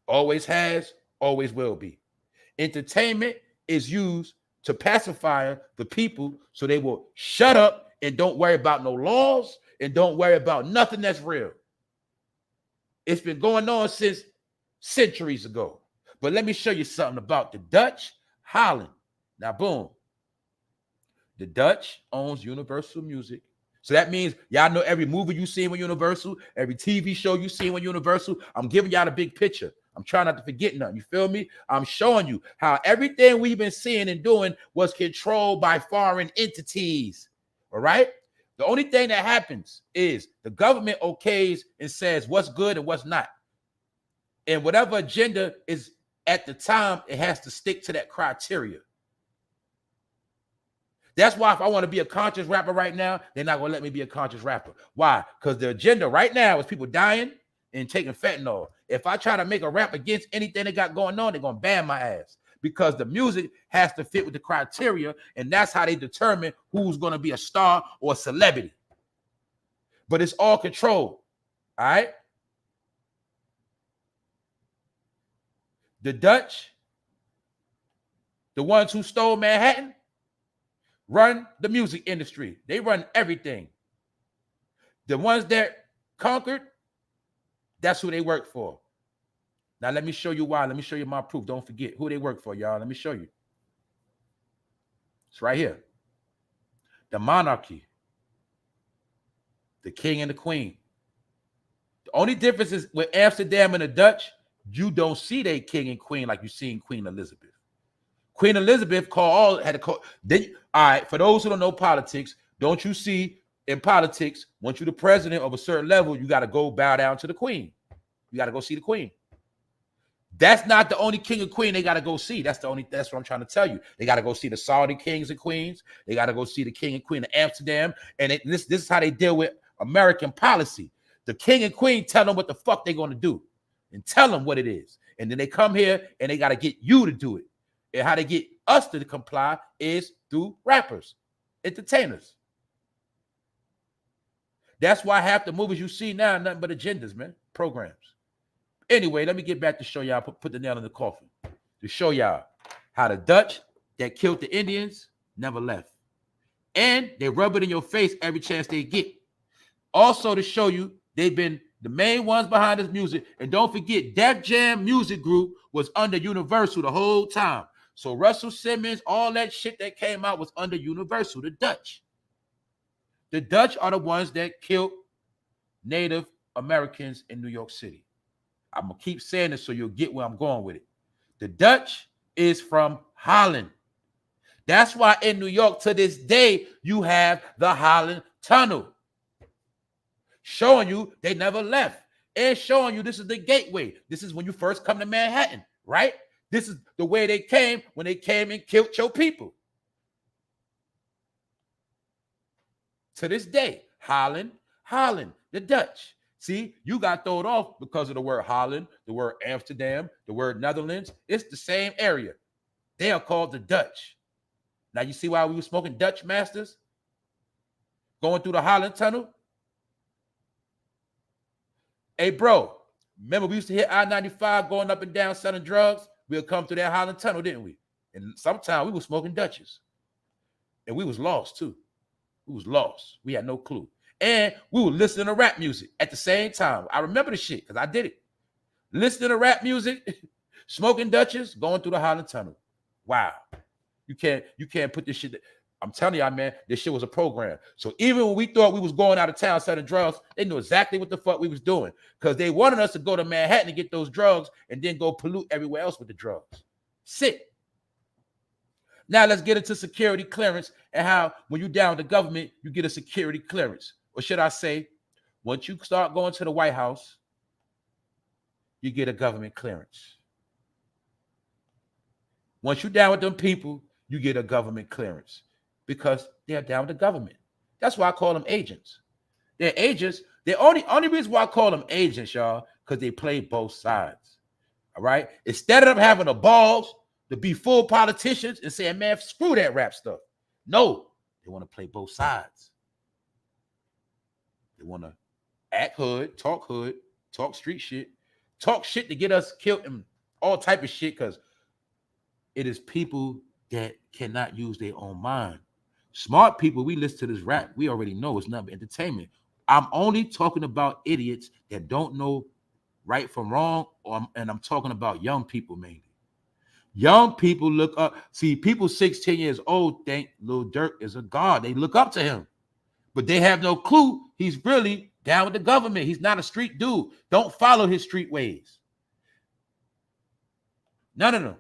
Always has, always will be. Entertainment is used to pacify the people so they will shut up and don't worry about no laws and don't worry about nothing that's real. It's been going on since centuries ago. But let me show you something about the Dutch, Holland. Now, boom. The Dutch owns Universal Music. So that means y'all know every movie you seen with Universal, every TV show you seen with Universal. I'm giving y'all the big picture. I'm trying not to forget nothing. You feel me? I'm showing you how everything we've been seeing and doing was controlled by foreign entities. All right? The only thing that happens is the government okays and says what's good and what's not. And whatever agenda is at the time, it has to stick to that criteria. That's why if I want to be a conscious rapper right now, they're not going to let me be a conscious rapper. Why? Because the agenda right now is people dying and taking fentanyl. If I try to make a rap against anything they got going on, they're going to ban my ass. Because the music has to fit with the criteria, and that's how they determine who's going to be a star or a celebrity. But it's all controlled. All right? The Dutch, the ones who stole Manhattan, run the music industry. They run everything. The ones that conquered, that's who they work for. Now, let me show you why. Let me show you my proof. Don't forget who they work for, y'all. Let me show you. It's right here. The monarchy. The king and the queen. The only difference is with Amsterdam and the Dutch, you don't see their king and queen like you seen Queen Elizabeth. Queen Elizabeth had to call. Then, all right, for those who don't know politics, don't you see in politics, once you're the president of a certain level, you got to go bow down to the queen. You got to go see the queen. That's not the only king and queen they got to go see. That's what I'm trying to tell you. They got to go see the Saudi kings and queens. They got to go see the king and queen of Amsterdam. And this is how they deal with American policy. The king and queen tell them what the fuck they're going to do and tell them what it is. And then they come here and they got to get you to do it. And how they get us to comply is through rappers, entertainers. That's why half the movies you see now are nothing but agendas, man, programs. Anyway, let me get back to show y'all, put the nail in the coffin, to show y'all how the Dutch that killed the Indians never left. And they rub it in your face every chance they get. Also to show you they've been the main ones behind this music. And don't forget, Def Jam Music Group was under Universal the whole time. So Russell Simmons, all that shit that came out was under Universal, the Dutch. The Dutch are the ones that killed Native Americans in New York City. I'm going to keep saying this so you'll get where I'm going with it. The Dutch is from Holland. That's why in New York to this day, you have the Holland Tunnel. Showing you they never left. And showing you this is the gateway. This is when you first come to Manhattan, right? This is the way they came when they came and killed your people. To this day, Holland, the Dutch. See, you got thrown off because of the word Holland, the word Amsterdam, the word Netherlands. It's the same area. They are called the Dutch. Now, you see why we were smoking Dutch Masters? Going through the Holland Tunnel? Hey, bro, remember we used to hit I-95 going up and down selling drugs? We'll come through that Holland Tunnel, didn't we? And sometimes we were smoking Dutches. And we was lost, too. We was lost. We had no clue. And we were listening to rap music at the same time. I remember the shit because I did it. Listening to rap music, smoking Dutches, going through the Holland Tunnel. Wow. You can't put this shit. I'm telling y'all, man, this shit was a program. So even when we thought we was going out of town selling drugs, they knew exactly what the fuck we was doing because they wanted us to go to Manhattan and get those drugs and then go pollute everywhere else with the drugs. Sick. Now let's get into security clearance and how when you're down with the government, you get a security clearance. Or should I say, once you start going to the White House, you get a government clearance. Once you're down with them people, you get a government clearance because they're down with the government. That's why I call them agents. They're agents. The only reason why I call them agents, y'all, because they play both sides. All right? Instead of them having the balls to be full politicians and saying, man, screw that rap stuff. No, they want to play both sides. They want to act hood, talk street shit, talk shit to get us killed and all type of shit because it is people that cannot use their own mind. Smart people, we listen to this rap. We already know it's not entertainment. I'm only talking about idiots that don't know right from wrong, and I'm talking about young people mainly. Young people look up. See, people 16 years old think Lil Durk is a god. They look up to him, but they have no clue he's really down with the government. He's not a street dude. Don't follow his street ways. None of them.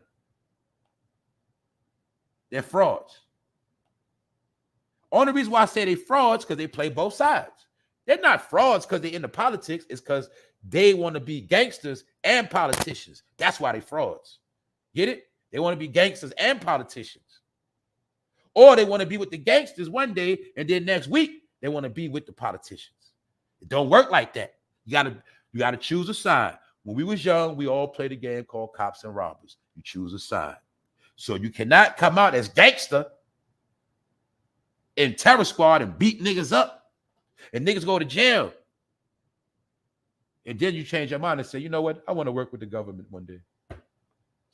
They're frauds. Only reason why I say they frauds because they play both sides. They're not frauds because they're into politics. It's because they want to be gangsters and politicians. That's why they frauds. Get it? They want to be gangsters and politicians. Or they want to be with the gangsters one day, and then next week, they want to be with the politicians. It don't work like that. You gotta choose a side. When we was young, we all played a game called Cops and Robbers. You choose a side. So you cannot come out as gangster in terror squad and beat niggas up and niggas go to jail. And then you change your mind and say, you know what? I want to work with the government one day.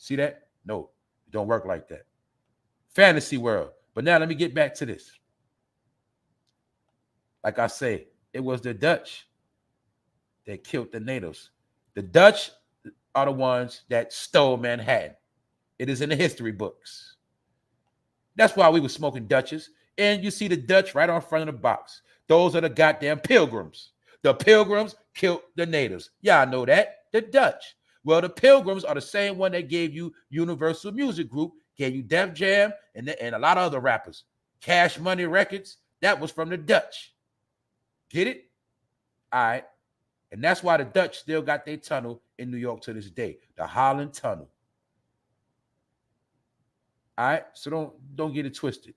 See that? No, it don't work like that. Fantasy world. But now let me get back to this. Like I say, it was the Dutch that killed the natives. The Dutch are the ones that stole Manhattan. It is in the history books. That's why we were smoking Dutches. And you see the Dutch right on front of the box. Those are the goddamn pilgrims. The pilgrims killed the natives. Y'all know that. The Dutch. Well, the pilgrims are the same one that gave you Universal Music Group, gave you Def Jam, and a lot of other rappers. Cash Money Records, that was from the Dutch. Get it? All right. And that's why the Dutch still got their tunnel in New York to this day, the Holland Tunnel. All right? So don't get it twisted.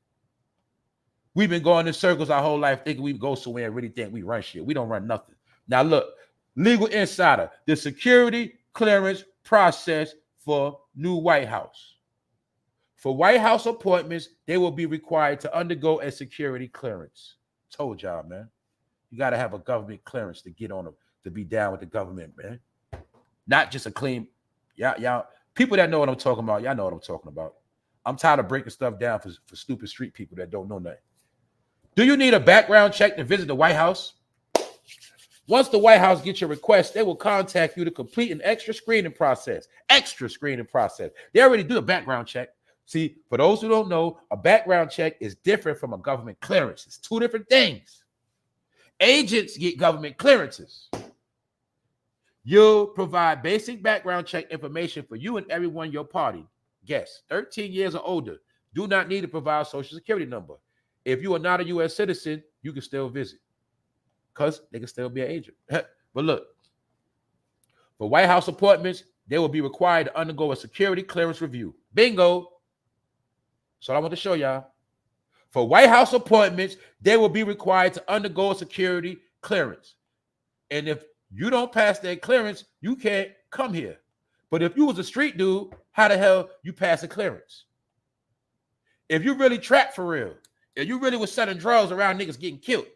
We've been going in circles our whole life thinking we go somewhere and really think we run shit. We don't run nothing. Now, look, Legal Insider, the security clearance process for new White House. For White House appointments, they will be required to undergo a security clearance. Told y'all, man. You got to have a government clearance to get on them, to be down with the government, man. Not just a clean. Y'all, people that know what I'm talking about, y'all know what I'm talking about. I'm tired of breaking stuff down for stupid street people that don't know nothing. Do you need a background check to visit the White House? Once the White House gets your request, they will contact you to complete an extra screening process. Extra screening process. They already do a background check. See, for those who don't know, a background check is different from a government clearance. It's two different things. Agents get government clearances. You'll provide basic background check information for you and everyone your party. Guests, 13 years or older, do not need to provide a social security number. If you are not a U.S. citizen, you can still visit because they can still be an agent. But look, for White House appointments, they will be required to undergo a security clearance review. Bingo. So I want to show y'all. For White House appointments, they will be required to undergo a security clearance. And if you don't pass that clearance, you can't come here. But if you was a street dude, how the hell you pass a clearance? If you really trapped for real, if you really was selling drugs around niggas getting killed,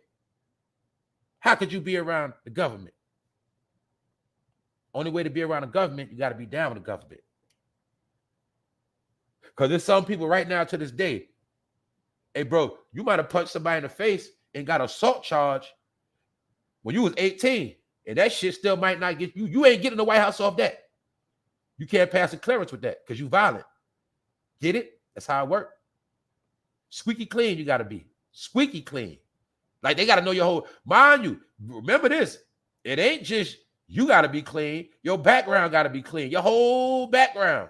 how could you be around the government? Only way to be around the government, you got to be down with the government. Because there's some people right now to this day, hey, bro, you might have punched somebody in the face and got an assault charge when you was 18. And that shit still might not get you. You ain't getting the White House off that. You can't pass a clearance with that because you violent. Get it? That's how it works. Squeaky clean you got to be. Squeaky clean. Like they got to know your whole, mind you, remember this. It ain't just you got to be clean. Your background got to be clean. Your whole background.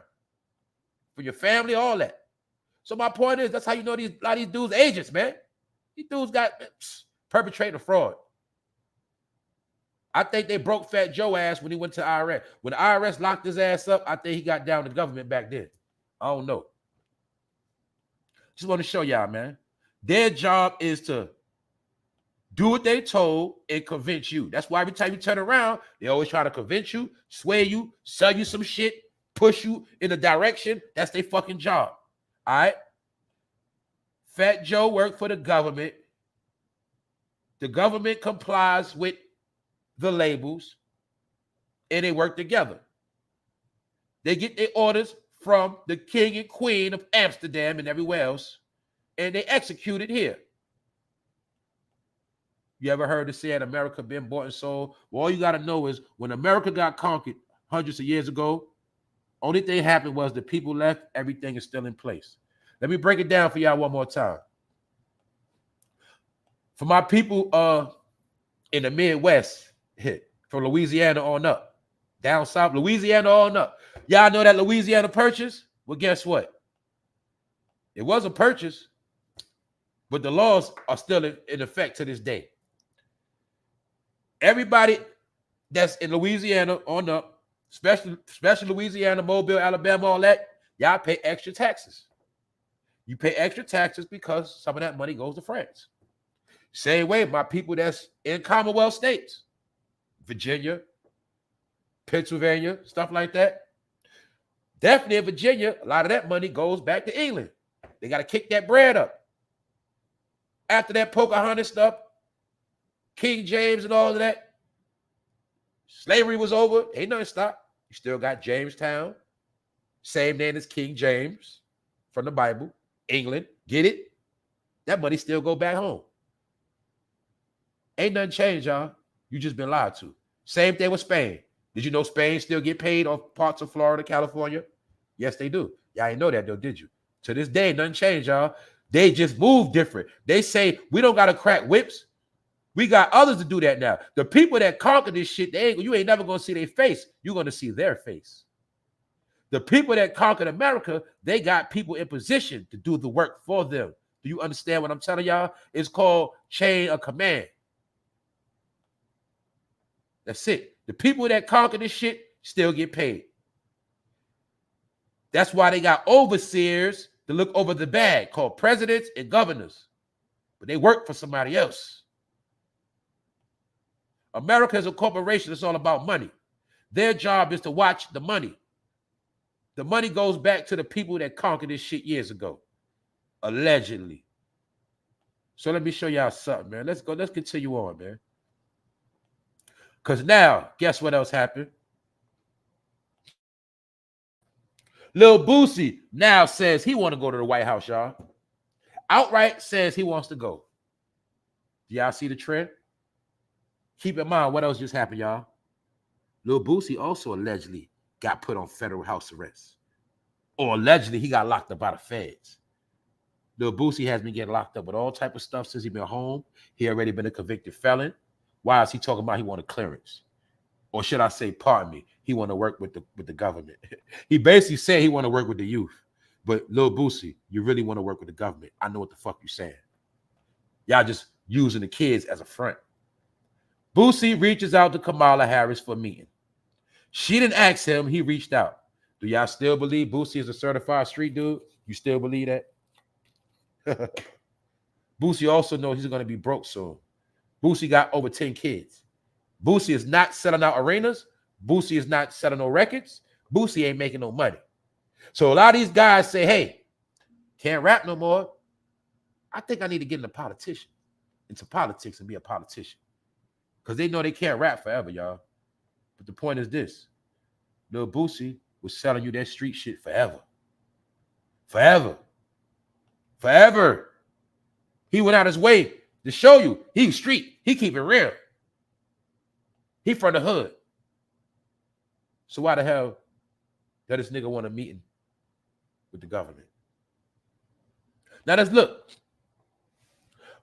For your family, all that. So my point is, that's how you know a lot of these dudes agents, man. These dudes got perpetrating fraud. I think they broke Fat Joe ass when he went to IRS. When the IRS locked his ass up, I think he got down to government back then. I don't know. Just want to show y'all, man. Their job is to do what they told and convince you. That's why every time you turn around, they always try to convince you, sway you, sell you some shit, push you in a direction. That's their fucking job. All right? Fat Joe worked for the government. The government complies with the labels, and they work together. They get their orders from the king and queen of Amsterdam and everywhere else, and they execute it here. You ever heard of saying America been bought and sold? Well, all you got to know is when America got conquered hundreds of years ago, only thing happened was the people left, everything is still in place. Let me break it down for y'all one more time. For my people in the Midwest, from Louisiana on up, down south, Louisiana on up. Y'all know that Louisiana Purchase? Well, guess what? It was a purchase, but the laws are still in effect to this day. Everybody that's in Louisiana on up, especially Louisiana, Mobile, Alabama, all that, y'all pay extra taxes. You pay extra taxes because some of that money goes to France. Same way, my people that's in Commonwealth states, Virginia, Pennsylvania, stuff like that. Definitely in Virginia, a lot of that money goes back to England. They got to kick that bread up. After that Pocahontas stuff, King James and all of that, slavery was over. Ain't nothing stopped. You still got Jamestown, same name as King James from the Bible, England. Get it? That money still go back home. Ain't nothing changed, y'all. You just been lied to. Same thing with Spain. Did you know Spain still get paid on parts of Florida, California? Yes, they do. Y'all ain't know that though, did you? To this day, nothing changed, y'all. They just move different. They say we don't got to crack whips. We got others to do that now. The people that conquer this shit, you ain't never going to see their face. You're going to see their face. The people that conquered America, they got people in position to do the work for them. Do you understand what I'm telling y'all? It's called chain of command. That's it. The people that conquer this shit still get paid. That's why they got overseers to look over the bag called presidents and governors. But they work for somebody else. America is a corporation. It's all about money. Their job is to watch the money. The money goes back to the people that conquered this shit years ago, allegedly. So let me show y'all something, man. Let's go. Let's continue on, man. Because now, guess what else happened? Lil Boosie now says he want to go to the White House, y'all. Outright says he wants to go. Do y'all see the trend? Keep in mind, what else just happened, y'all? Lil Boosie also allegedly got put on federal house arrest. Or allegedly, he got locked up by the feds. Lil Boosie has been getting locked up with all type of stuff since he been home. He already been a convicted felon. Why is he talking about he want a clearance? Or should I say, pardon me, he want to work with the government. He basically said he want to work with the youth. But Lil Boosie, you really want to work with the government. I know what the fuck you saying. Y'all just using the kids as a front. Boosie reaches out to Kamala Harris for a meeting. She didn't ask him. He reached out. Do y'all still believe Boosie is a certified street dude? You still believe that? Boosie also knows he's going to be broke soon. Boosie got over 10 kids. Boosie is not selling out arenas. Boosie is not selling no records. Boosie ain't making no money. So a lot of these guys say, hey, can't rap no more. I think I need to get into politics and be a politician. Because they know they can't rap forever, y'all. But the point is this. Lil Boosie was selling you that street shit forever. Forever. Forever. He went out his way to show you he's street. He keep it real. He from the hood. So why the hell does this nigga want a meeting with the government? Now let's look.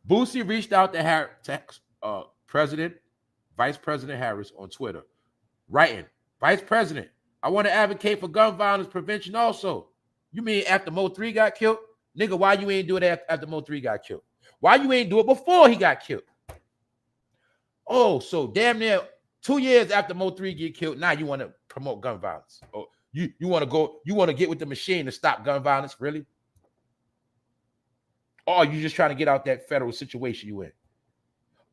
Boosie reached out to Vice President Harris on Twitter, writing, Vice President, I want to advocate for gun violence prevention also. You mean after Mo 3 got killed, Nigga, why you ain't do it after Mo3 got killed? Why you ain't do it before he got killed? Oh, so damn near 2 years after Mo3 get killed, now you want to promote gun violence. Oh, you want to get with the machine to stop gun violence, really? Or are you just trying to get out that federal situation you in?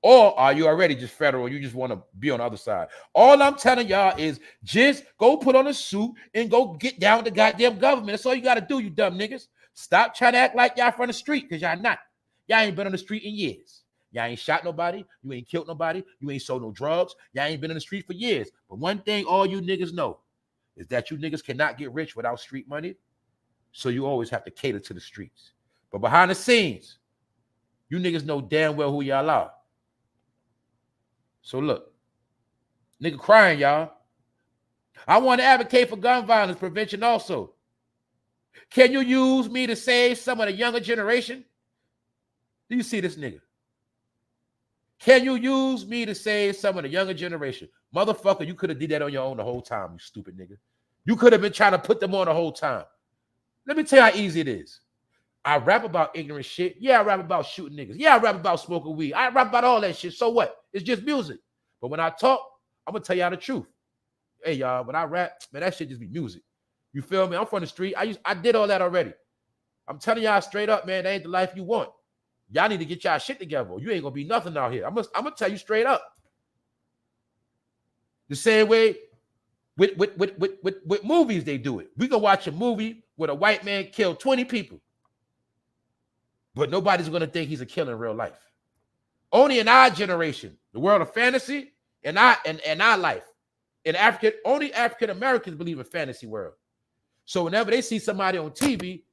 Or are you already just federal? You just want to be on the other side. All I'm telling y'all is just go put on a suit and go get down with the goddamn government. That's all you got to do, you dumb niggas. Stop trying to act like y'all from the street, because y'all not. Y'all ain't been on the street in years. Y'all ain't shot nobody. You ain't killed nobody. You ain't sold no drugs. Y'all ain't been in the street for years. But one thing all you niggas know is that you niggas cannot get rich without street money. So you always have to cater to the streets. But behind the scenes, you niggas know damn well who y'all are. So look, nigga crying, y'all. I want to advocate for gun violence prevention also. Can you use me to save some of the younger generation? Do you see this nigga? Can you use me to save some of the younger generation? Motherfucker, you could have did that on your own the whole time, you stupid nigga. You could have been trying to put them on the whole time. Let me tell you how easy it is. I rap about ignorant shit. Yeah, I rap about shooting niggas. Yeah, I rap about smoking weed. I rap about all that shit. So what? It's just music. But when I talk, I'm going to tell y'all the truth. Hey, y'all, when I rap, man, that shit just be music. You feel me? I'm from the street. I did all that already. I'm telling y'all straight up, man, that ain't the life you want. Y'all need to get y'all shit together. You ain't going to be nothing out here. I'm going to tell you straight up. The same way with movies they do it. We can watch a movie where a white man killed 20 people. But nobody's going to think he's a killer in real life. Only in our generation, the world of fantasy, and our life. In Africa, only African Americans believe in fantasy world. So whenever they see somebody on TV,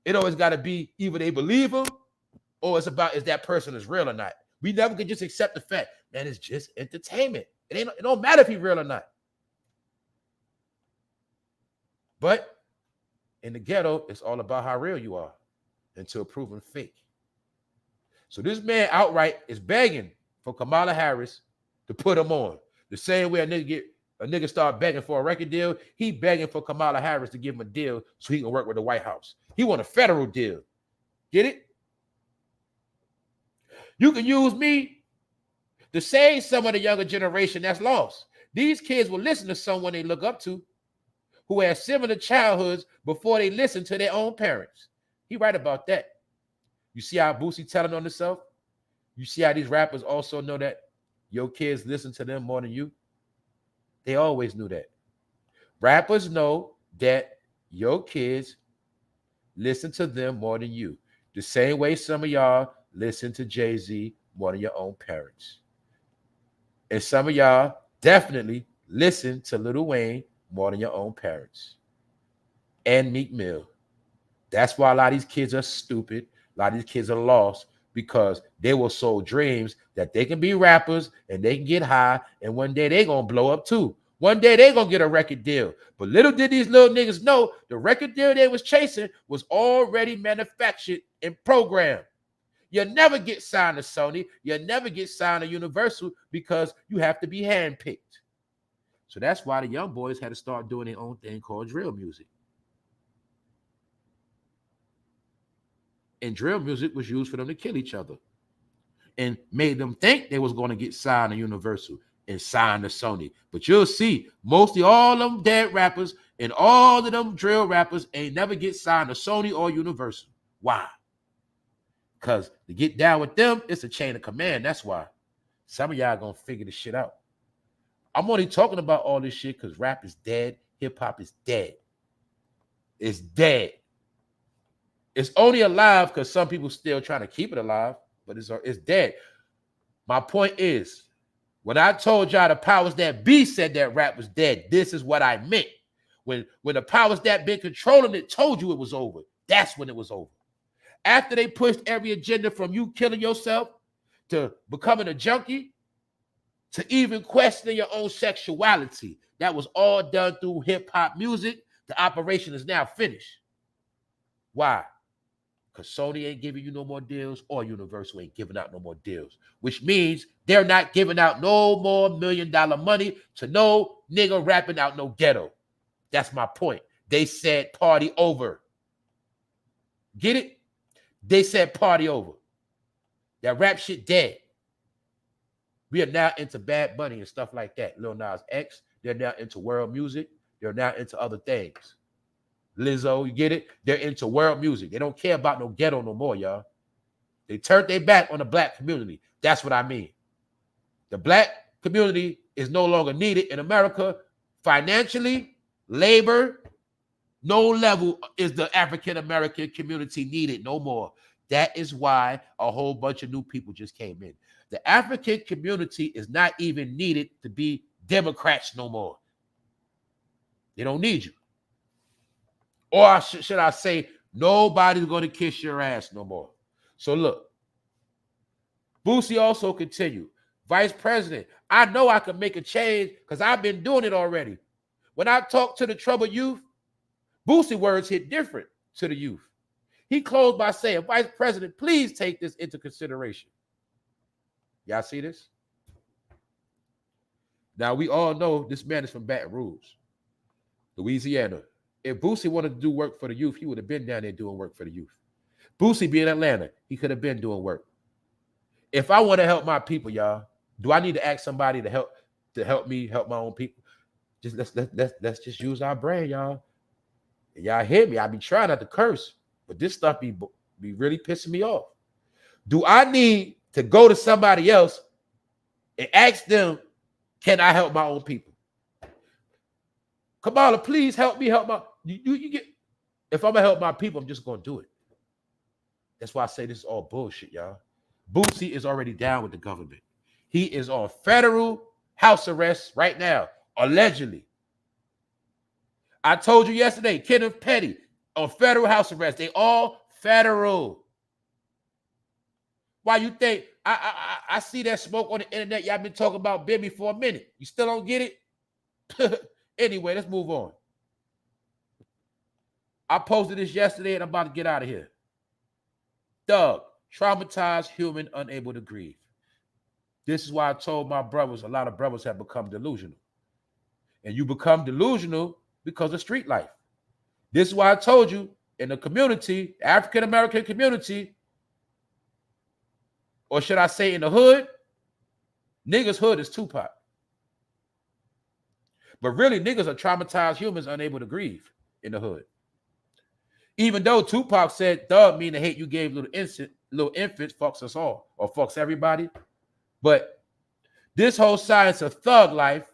it always got to be either they believe him or it's about is that person is real or not. We never could just accept the fact, man, it's just entertainment. It don't matter if he's real or not. But in the ghetto, it's all about how real you are until proven fake. So this man outright is begging for Kamala Harris to put him on. The same way a nigga start begging for a record deal, he begging for Kamala Harris to give him a deal so he can work with the White House. He want a federal deal. Get it? You can use me to save some of the younger generation that's lost. These kids will listen to someone they look up to who has similar childhoods before they listen to their own parents. He right about that. You see how Boosie telling on himself? You see how these rappers also know that your kids listen to them more than you? They always knew that. Rappers know that your kids listen to them more than you. The same way some of y'all listen to Jay-Z more than your own parents. And some of y'all definitely listen to Lil Wayne more than your own parents. And Meek Mill. That's why a lot of these kids are stupid. A lot of these kids are lost because they were sold dreams that they can be rappers and they can get high, and one day they're going to blow up too. One day they're going to get a record deal. But little did these little niggas know the record deal they was chasing was already manufactured and programmed. You'll never get signed to Sony. You'll never get signed to Universal because you have to be handpicked. So that's why the young boys had to start doing their own thing called drill music. And drill music was used for them to kill each other and made them think they was going to get signed to Universal and signed to Sony. But you'll see, mostly all them dead rappers and all of them drill rappers ain't never get signed to Sony or Universal. Why? Because to get down with them, it's a chain of command. That's why. Some of y'all going to figure this shit out. I'm only talking about all this shit because rap is dead. Hip-hop is dead. It's dead. It's only alive because some people still trying to keep it alive, but it's dead. My point is, when I told y'all the powers that be said that rap was dead, this is what I meant. When the powers that been controlling it told you it was over, that's when it was over. After they pushed every agenda from you killing yourself to becoming a junkie to even questioning your own sexuality, that was all done through hip-hop music. The operation is now finished. Why? Because Sony ain't giving you no more deals or Universal ain't giving out no more deals, which means they're not giving out no more $1 million money to no nigga rapping out no ghetto. That's my point. They said party over. Get it? They said party over. That rap shit dead. We are now into Bad Bunny and stuff like that. Lil Nas X, they're now into world music. They're now into other things. Lizzo, you get it? They're into world music. They don't care about no ghetto no more, y'all. They turned their back on the black community. That's what I mean. The black community is no longer needed in America financially, labor, no level is the African-American community needed no more. That is why a whole bunch of new people just came in. The African community is not even needed to be Democrats no more. They don't need you. Or should I say, nobody's going to kiss your ass no more. So look, Boosie also continued. Vice President, I know I can make a change because I've been doing it already. When I talk to the troubled youth, Boosie words hit different to the youth. He closed by saying, Vice President, please take this into consideration. Y'all see this? Now, we all know this man is from Baton Rouge, Louisiana. If Boosie wanted to do work for the youth, he would have been down there doing work for the youth. Boosie being in Atlanta, he could have been doing work. If I want to help my people, y'all, do I need to ask somebody to help me help my own people? Just let's just use our brain, y'all. And y'all hear me? I be trying not to curse, but this stuff be really pissing me off. Do I need to go to somebody else and ask them, can I help my own people? Kamala, please help me help my you get. If I'm gonna help my people, I'm just gonna do it. That's why I say this is all bullshit, y'all. Boosie is already down with the government. He is on federal house arrest right now, allegedly. I told you yesterday, Kenneth Petty on federal house arrest. They all federal. Why you think I see that smoke on the internet? Y'all been talking about Bimmy for a minute. You still don't get it? Anyway, let's move on. I posted this yesterday and I'm about to get out of here. Thug, traumatized human unable to grieve. This is why I told my brothers, a lot of brothers have become delusional. And you become delusional because of street life. This is why I told you in the community, African-American community, or should I say in the hood, niggas' hood is Tupac. But really, niggas are traumatized humans unable to grieve in the hood. Even though Tupac said, thug mean the hate you gave little infants fucks us all or fucks everybody. But this whole science of thug life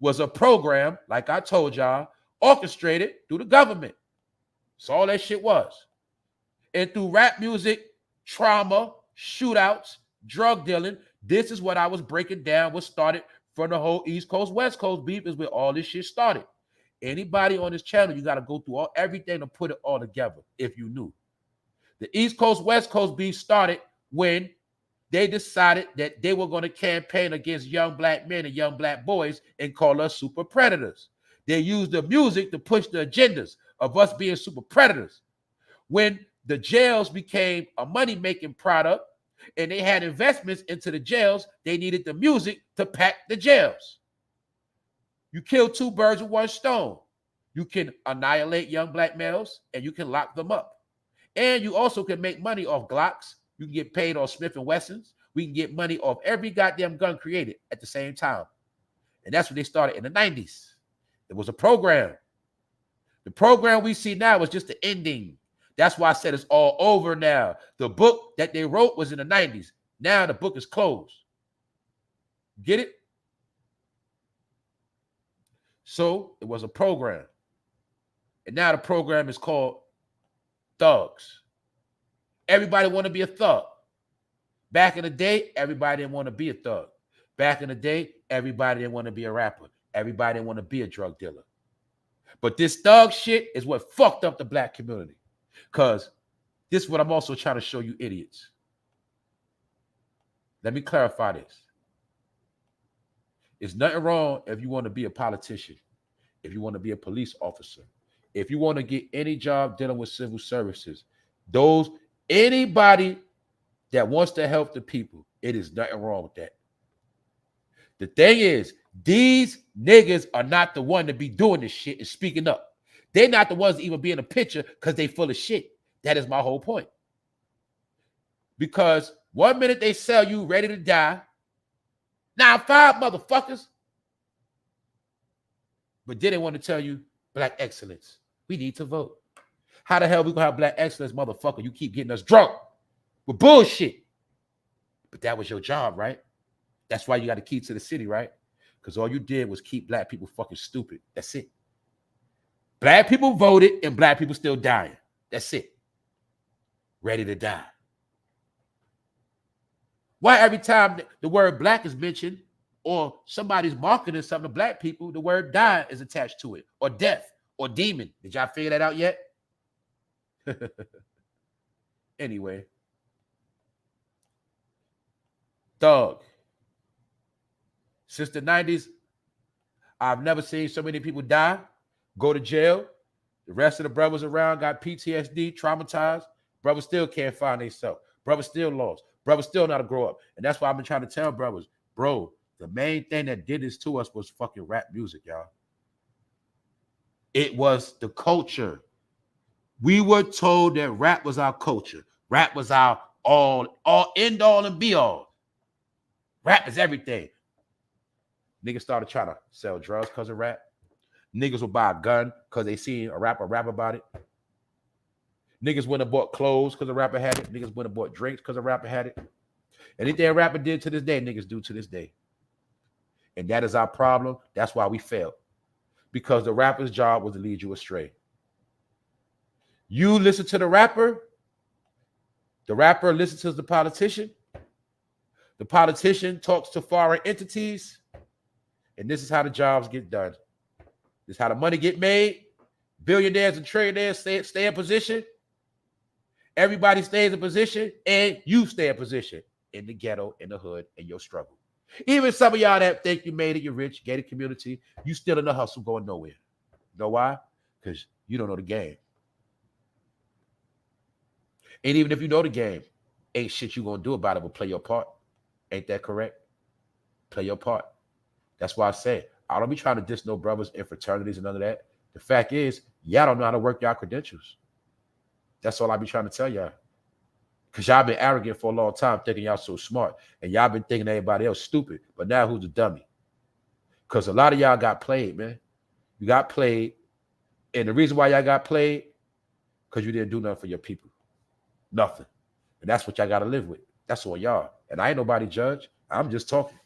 was a program, like I told y'all, orchestrated through the government. That's all that shit was. And through rap music, trauma, shootouts, drug dealing, this is what I was breaking down, what started from the whole East Coast, West Coast beef is where all this shit started. Anybody on this channel, you got to go through everything to put it all together if you knew. The East Coast, West Coast beef started when they decided that they were going to campaign against young black men and young black boys and call us super predators. They used the music to push the agendas of us being super predators. When the jails became a money-making product and they had investments into the jails, they needed the music to pack the jails. You kill two birds with one stone. You can annihilate young black males and you can lock them up. And you also can make money off Glocks. You can get paid off Smith & Wessons. We can get money off every goddamn gun created at the same time. And that's when they started in the 90s. It was a program. The program we see now is just the ending. That's why I said it's all over now. The book that they wrote was in the 90s. Now the book is closed. Get it? So it was a program. And now the program is called Thugs. Everybody want to be a thug. Back in the day, everybody didn't want to be a thug. Back in the day, everybody didn't want to be a rapper. Everybody didn't want to be a drug dealer. But this thug shit is what fucked up the black community. Because this is what I'm also trying to show you idiots. Let me clarify this. There's nothing wrong if you want to be a politician, if you want to be a police officer, if you want to get any job dealing with civil services, anybody that wants to help the people, it is nothing wrong with that. The thing is, these niggas are not the one to be doing this shit and speaking up. They're not the ones to even be in a picture because they full of shit. That is my whole point. Because 1 minute they sell you ready to die. Now 5 motherfuckers. But then they want to tell you black excellence. We need to vote. How the hell we gonna have black excellence, motherfucker? You keep getting us drunk with bullshit. But that was your job, right? That's why you got the key to the city, right? Because all you did was keep black people fucking stupid. That's it. Black people voted and black people still dying. That's it. Ready to die. Why every time the word black is mentioned or somebody's marketing something to black people, the word die is attached to it, or death, or demon? Did y'all figure that out yet? Anyway. Dog. Since the 90s, I've never seen so many people die, go to jail. The rest of the brothers around got PTSD, traumatized. Brothers still can't find themselves. Brothers still lost. Brothers still not to grow up. And that's why I've been trying to tell brothers, bro, the main thing that did this to us was fucking rap music, y'all. It was the culture. We were told that rap was our culture. Rap was our all end all and be all. Rap is everything. Niggas started trying to sell drugs because of rap. Niggas will buy a gun because they seen a rapper rap about it. Niggas went and bought clothes because a rapper had it. Niggas went and bought drinks because a rapper had it. Anything a rapper did to this day, niggas do to this day. And that is our problem. That's why we failed. Because the rapper's job was to lead you astray. You listen to the rapper listens to the politician talks to foreign entities, and this is how the jobs get done. This is how the money get made. Billionaires and trillionaires stay in position. Everybody stays in position, and you stay in position in the ghetto, in the hood, in your struggle. Even some of y'all that think you made it, you're rich, gated community, you still in the hustle going nowhere. You know why? Because you don't know the game. And even if you know the game, ain't shit you gonna do about it but play your part. Ain't that correct? Play your part. That's why I say, I don't be trying to diss no brothers in fraternities and none of that. The fact is, y'all don't know how to work y'all credentials. That's all I be trying to tell y'all. Because y'all been arrogant for a long time, thinking y'all so smart. And y'all been thinking everybody else stupid. But now who's the dummy? Because a lot of y'all got played, man. You got played. And the reason why y'all got played, because you didn't do nothing for your people. Nothing. And that's what y'all got to live with. That's on y'all. And I ain't nobody judge. I'm just talking.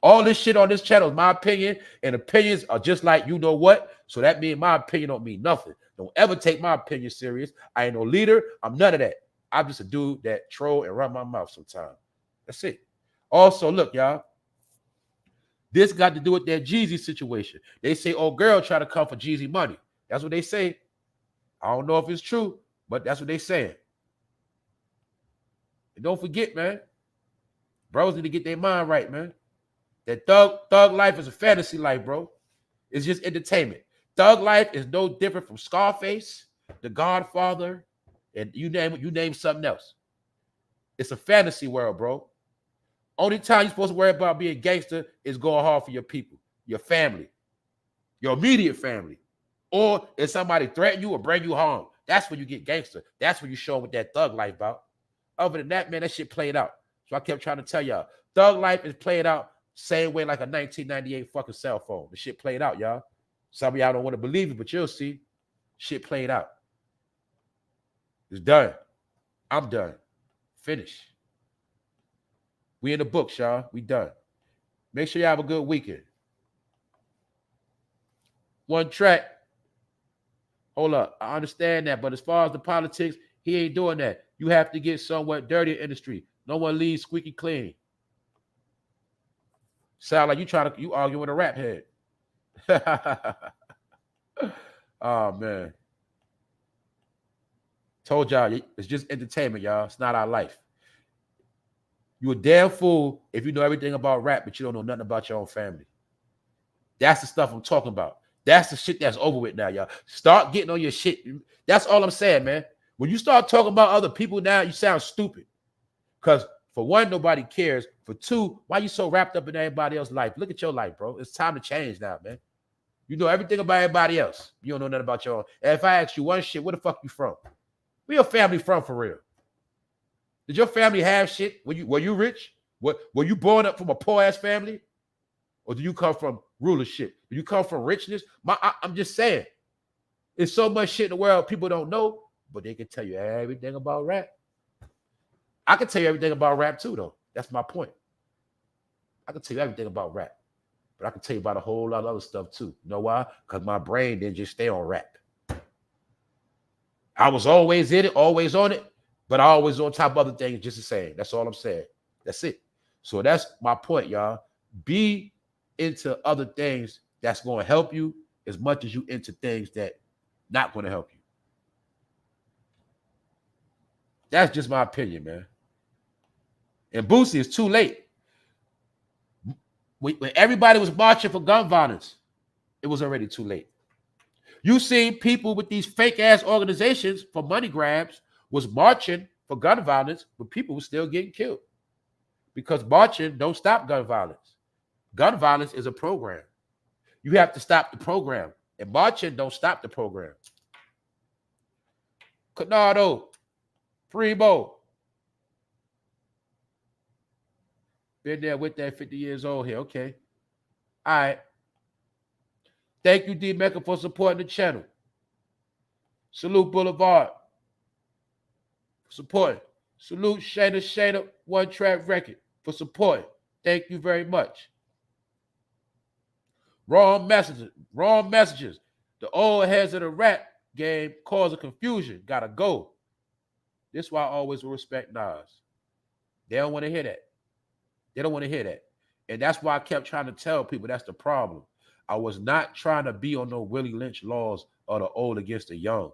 All this shit on this channel is my opinion, and opinions are just like you know what. So that means my opinion don't mean nothing. Don't ever take my opinion serious. I ain't no leader. I'm none of that. I'm just a dude that troll and run my mouth sometimes. That's it. Also, look, y'all. This got to do with that Jeezy situation. They say, oh, girl try to come for Jeezy money. That's what they say. I don't know if it's true, but that's what they saying. And don't forget, man, bros need to get their mind right, man. That thug life is a fantasy life, bro. It's just entertainment. Thug life is no different from Scarface, The Godfather, and you name something else. It's a fantasy world, bro. Only time you're supposed to worry about being gangster is going hard for your people, your family, your immediate family. Or if somebody threaten you or bring you harm, that's when you get gangster. That's when you show what that thug life about. Other than that, man, that shit played out. So I kept trying to tell y'all, thug life is played out same way like a 1998 fucking cell phone. The shit played out, y'all. Some of y'all don't want to believe it, but you'll see. Shit played out. It's done. I'm done. Finish. We in the books, y'all. We done. Make sure y'all have a good weekend. One track. Hold up. I understand that, but as far as the politics, he ain't doing that. You have to get somewhat dirty industry. No one leaves squeaky clean. Sound like you arguing with a rap head. Oh man. Told y'all it's just entertainment, y'all. It's not our life. You a damn fool if you know everything about rap, but you don't know nothing about your own family. That's the stuff I'm talking about. That's the shit that's over with now, y'all. Start getting on your shit. That's all I'm saying, man. When you start talking about other people now, you sound stupid. Because for one, nobody cares. For two, why you so wrapped up in everybody else's life? Look at your life, bro. It's time to change now, man. You know everything about everybody else. You don't know nothing about your own. And if I ask you one shit, where the fuck you from? Where your family from for real? Did your family have shit? Were you rich? Were you born up from a poor ass family? Or do you come from rulership? Do you come from richness? I'm just saying. There's so much shit in the world people don't know, but they can tell you everything about rap. I can tell you everything about rap too, though. That's my point. I can tell you everything about rap. But I can tell you about a whole lot of other stuff too. You know why? Because my brain didn't just stay on rap. I was always in it, always on it, but I always on top of other things just the same. That's all I'm saying. That's it. So that's my point, y'all. Be into other things that's going to help you as much as you into things that not going to help you. That's just my opinion, man. And Boosie, it's too late. When everybody was marching for gun violence, it was already too late. You seen people with these fake ass organizations for money grabs was marching for gun violence, but people were still getting killed because marching don't stop gun violence. Gun violence is a program. You have to stop the program, and marching don't stop the program. Canardo, Primo, been there with that 50 years old here. Okay. All right. Thank you, D Mecca, for supporting the channel. Salute Boulevard. Supporting. Salute Shayna One Track Record for supporting. Thank you very much. Wrong messages. The old heads of the rap game cause a confusion. Gotta go. This is why I always will respect Nas. They don't want to hear that. They don't want to hear that. And that's why I kept trying to tell people that's the problem. I was not trying to be on no Willie Lynch laws or the old against the young.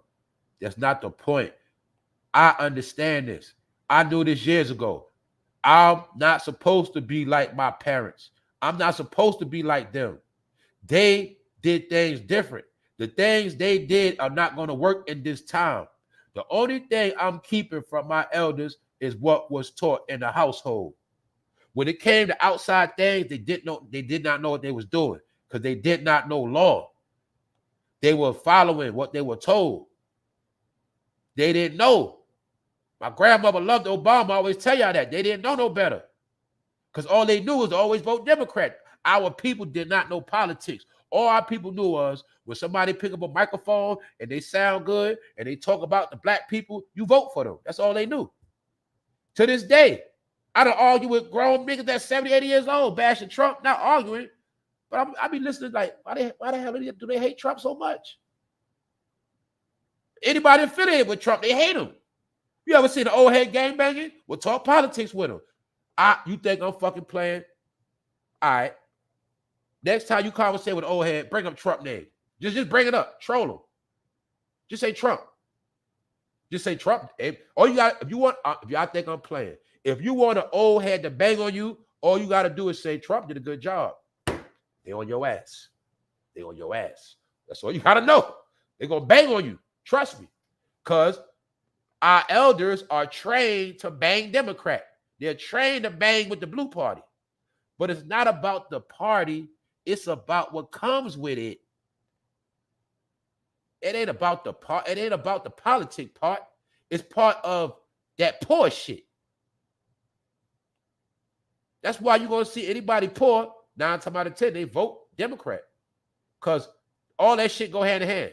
That's not the point. I understand this. I knew this years ago. I'm not supposed to be like my parents. I'm not supposed to be like them. They did things different. The things they did are not going to work in this time. The only thing I'm keeping from my elders is what was taught in the household. When it came to outside things, they did not know what they was doing because they did not know law. They were following what they were told. They didn't know. My grandmother loved Obama. I always tell y'all that. They didn't know no better because all they knew was to always vote Democrat. Our people did not know politics. All our people knew was when somebody pick up a microphone and they sound good and they talk about the black people, you vote for them. That's all they knew. To this day, I don't argue with grown niggas that's 70, 80 years old, bashing Trump, not arguing. But I be listening like, why the hell do they hate Trump so much? Anybody affiliated with Trump, they hate him. You ever seen an old head gangbanging? We'll talk politics with him. You think I'm fucking playing? All right. Next time you conversate with an old head, bring up Trump name. Just bring it up. Troll him. Just say Trump. Just say Trump. All you got, if y'all think I'm playing, if you want an old head to bang on you, all you got to do is say Trump did a good job. They on your ass. They on your ass. That's all you got to know. They're going to bang on you. Trust me. Because our elders are trained to bang Democrat. They're trained to bang with the blue party. But it's not about the party. It's about what comes with it. It ain't about the part. It ain't about the politic part. It's part of that poor shit. That's why you're going to see anybody poor, 9 times out of 10, they vote Democrat. Because all that shit go hand in hand.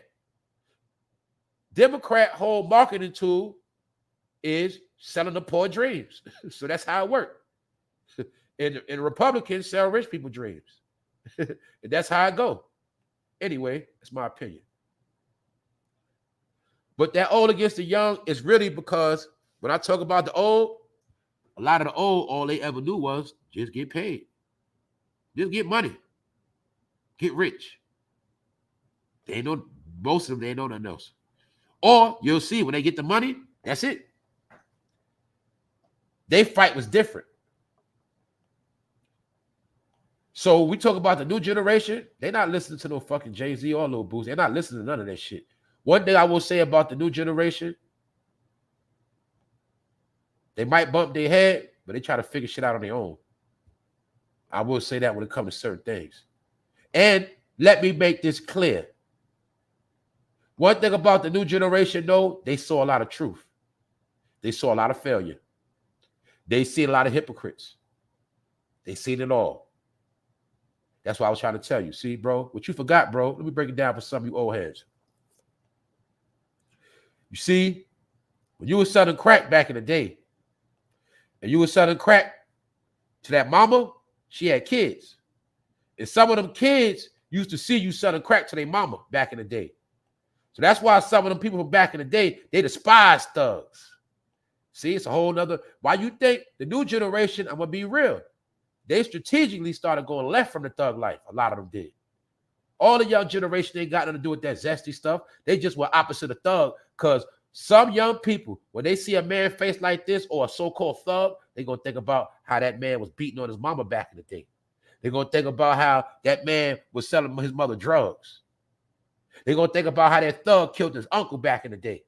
Democrat whole marketing tool is selling the poor dreams. So that's how it works. And Republicans sell rich people dreams. And that's how it go. Anyway, that's my opinion. But that old against the young is really because when I talk about the old, a lot of the old, all they ever knew was just get paid. Just get money. Get rich. They know, most of them, they know nothing else. Or you'll see when they get the money, that's it. Their fight was different. So we talk about the new generation, they're not listening to no fucking Jay-Z or Lil Boosie. They're not listening to none of that shit. One thing I will say about the new generation, they might bump their head, but they try to figure shit out on their own. I will say that when it comes to certain things. And let me make this clear. One thing about the new generation, though, they saw a lot of truth. They saw a lot of failure. They see a lot of hypocrites. They seen it all. That's why I was trying to tell you. See, bro, what you forgot, bro, let me break it down for some of you old heads. You see, when you was selling crack back in the day, and you was selling crack to that mama, she had kids. And some of them kids used to see you selling crack to their mama back in the day. So that's why some of them people from back in the day, they despise thugs. See, it's a whole nother. Why you think the new generation, I'm going to be real, they strategically started going left from the thug life. A lot of them did. All the young generation ain't got nothing to do with that zesty stuff. They just were opposite of thug, because some young people, when they see a man face like this or a so-called thug, they're going to think about how that man was beating on his mama back in the day. They're going to think about how that man was selling his mother drugs. They're going to think about how that thug killed his uncle back in the day.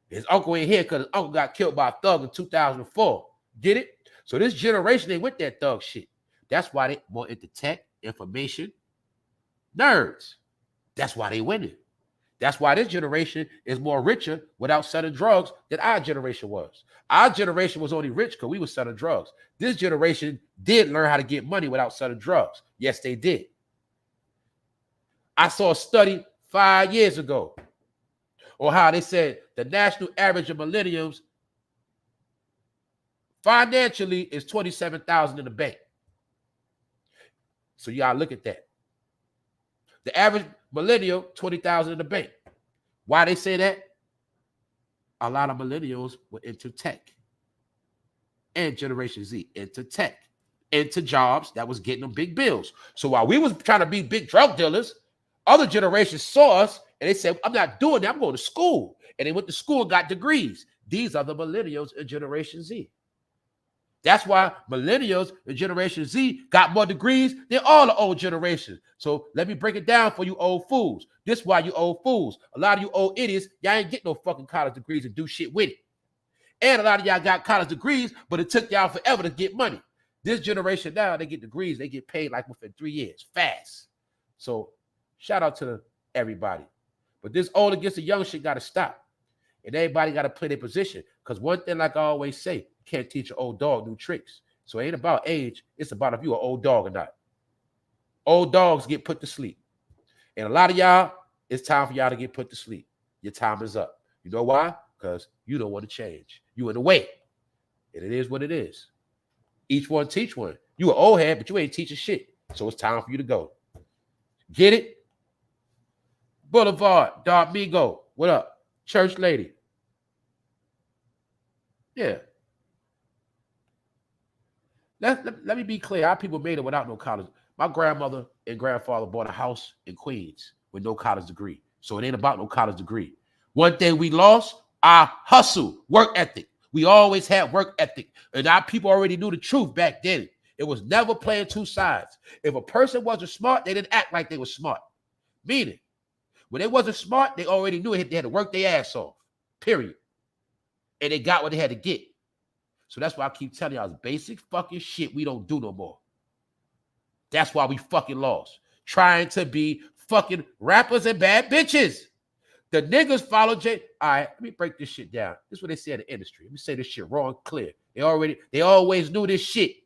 His uncle ain't here because his uncle got killed by a thug in 2004. Get it? So this generation ain't with that thug shit. That's why they more into tech, information, nerds. That's why they winning. That's why this generation is more richer without selling drugs than our generation was. Our generation was only rich because we were selling drugs. This generation did learn how to get money without selling drugs. Yes, they did. I saw a study 5 years ago on how they said the national average of millennials financially is $27,000 in the bank. So you gotta look at that. The average millennial, $20,000 in the bank. Why they say that? A lot of millennials were into tech. And Generation Z into tech. Into jobs that was getting them big bills. So while we was trying to be big drug dealers, other generations saw us and they said, I'm not doing that, I'm going to school. And they went to school and got degrees. These are the millennials in Generation Z. That's why millennials in Generation Z got more degrees than all the old generations. So let me break it down for you old fools. This is why you old fools. A lot of you old idiots, y'all ain't get no fucking college degrees and do shit with it. And a lot of y'all got college degrees, but it took y'all forever to get money. This generation now, they get degrees, they get paid like within 3 years, fast. So shout out to everybody. But this old against the young shit got to stop. And everybody got to play their position. Because one thing, like I always say, you can't teach an old dog new tricks. So it ain't about age. It's about if you're an old dog or not. Old dogs get put to sleep. And a lot of y'all, it's time for y'all to get put to sleep. Your time is up. You know why? Because you don't want to change. You in the way. And it is what it is. Each one teach one. You an old head, but you ain't teaching shit. So it's time for you to go. Get it? Boulevard, Darmigo. What up? Church lady. Yeah. Let me be clear. Our people made it without no college. My grandmother and grandfather bought a house in Queens with no college degree. So it ain't about no college degree. One thing we lost, our hustle, work ethic. We always had work ethic. And our people already knew the truth back then. It was never playing two sides. If a person wasn't smart, they didn't act like they were smart. Meaning, when they wasn't smart, they already knew they had to work their ass off. Period. And they got what they had to get. So that's why I keep telling y'all, it's basic fucking shit we don't do no more. That's why we fucking lost. Trying to be fucking rappers and bad bitches. The niggas follow Jay. All right, let me break this shit down. This is what they say in the industry. Let me say this shit raw and clear. They always knew this shit.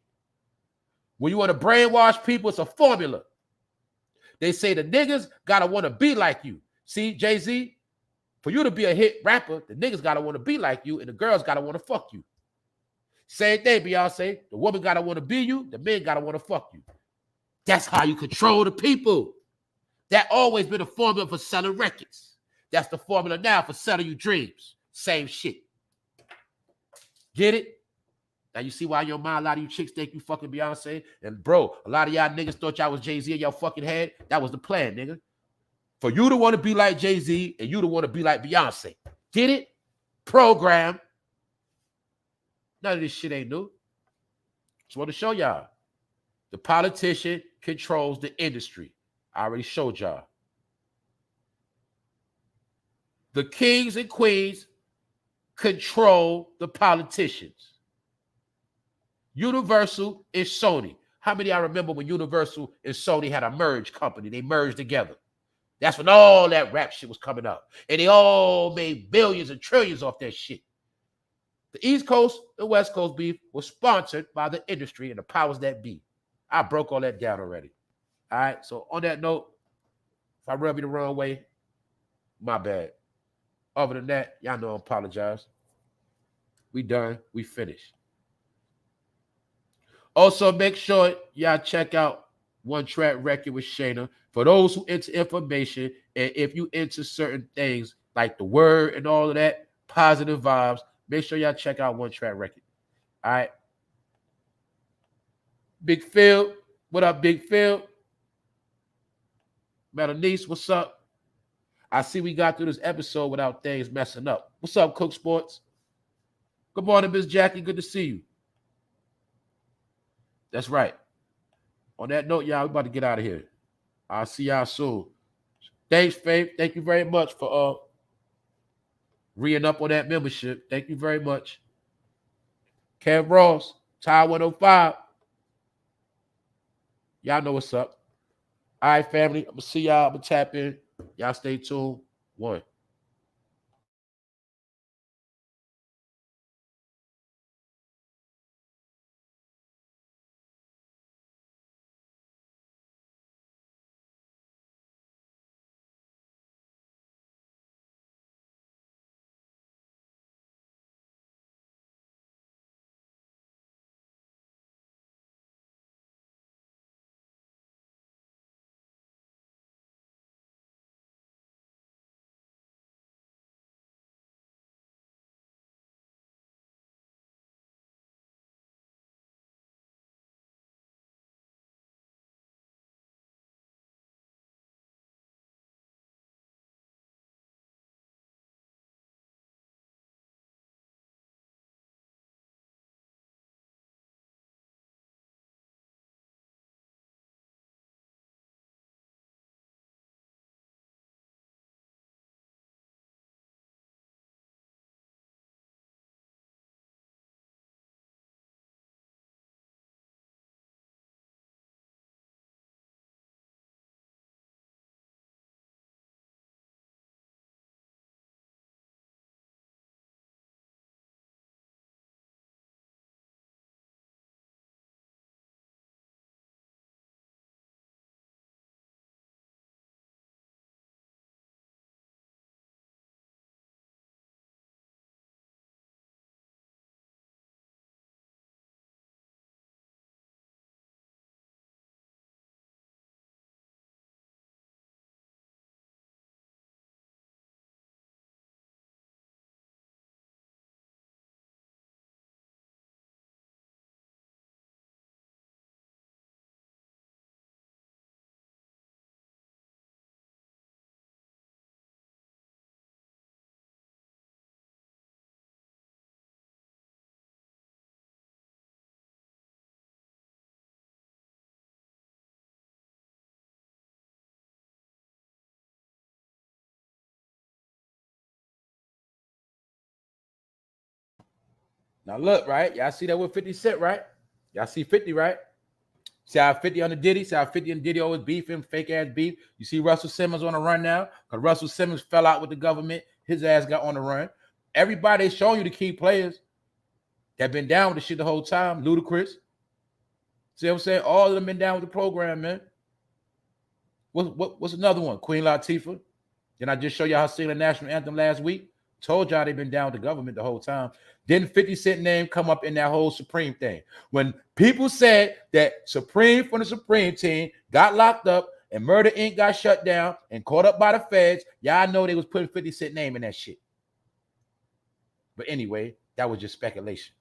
When you want to brainwash people, it's a formula. They say the niggas gotta want to be like you. See, Jay-Z, for you to be a hit rapper, the niggas gotta want to be like you, and the girls gotta want to fuck you. Same thing, Beyonce. The woman gotta want to be you, the men gotta want to fuck you. That's how you control the people. That always been a formula for selling records. That's the formula now for selling you dreams. Same shit. Get it? Now you see why your mind, a lot of you chicks think you fucking Beyonce. And bro, a lot of y'all niggas thought y'all was Jay-Z in your fucking head. That was the plan, nigga. For you to want to be like Jay-Z and you to want to be like Beyonce. Get it? Program. None of this shit ain't new. Just want to show y'all. The politician controls the industry. I already showed y'all. The kings and queens control the politicians. Universal is Sony. How many I remember when Universal and Sony had a merge company? They merged together. That's when all that rap shit was coming up. And they all made billions and trillions off that shit. The East Coast and West Coast beef was sponsored by the industry and the powers that be. I broke all that down already. All right. So on that note, if I rub you the wrong way, my bad. Other than that, y'all know I apologize. We done. We finished. Also, make sure y'all check out One Track Record with Shayna. For those who into information, and if you into certain things like the word and all of that, positive vibes, make sure y'all check out One Track Record. All right. Big Phil. What up, Big Phil? Melanice, what's up? I see we got through this episode without things messing up. What's up, Cook Sports? Good morning, Miss Jackie. Good to see you. That's right. On that note, y'all, we about to get out of here. I'll see y'all soon. Thanks, Faith. Thank you very much for re-ing up on that membership. Thank you very much. Kev Ross, Ty 105. Y'all know what's up. All right, family. I'm going to see y'all. I'm going to tap in. Y'all stay tuned. One. Now look, right? Y'all see that with 50 Cent, right? Y'all see 50, right? See how 50 on the Diddy? See how 50 and Diddy always beefing, fake ass beef? You see Russell Simmons on the run now? Because Russell Simmons fell out with the government. His ass got on the run. Everybody showing you the key players that been down with the shit the whole time. Ludacris. See what I'm saying? All of them been down with the program, man. What's another one? Queen Latifah. Then I just show y'all how singing the national anthem last week. Told y'all they been down with the government the whole time. Didn't 50 Cent name come up in that whole Supreme thing? When people said that Supreme from the Supreme team got locked up and Murder Inc. got shut down and caught up by the feds, y'all know they was putting 50 Cent name in that shit. But anyway, that was just speculation.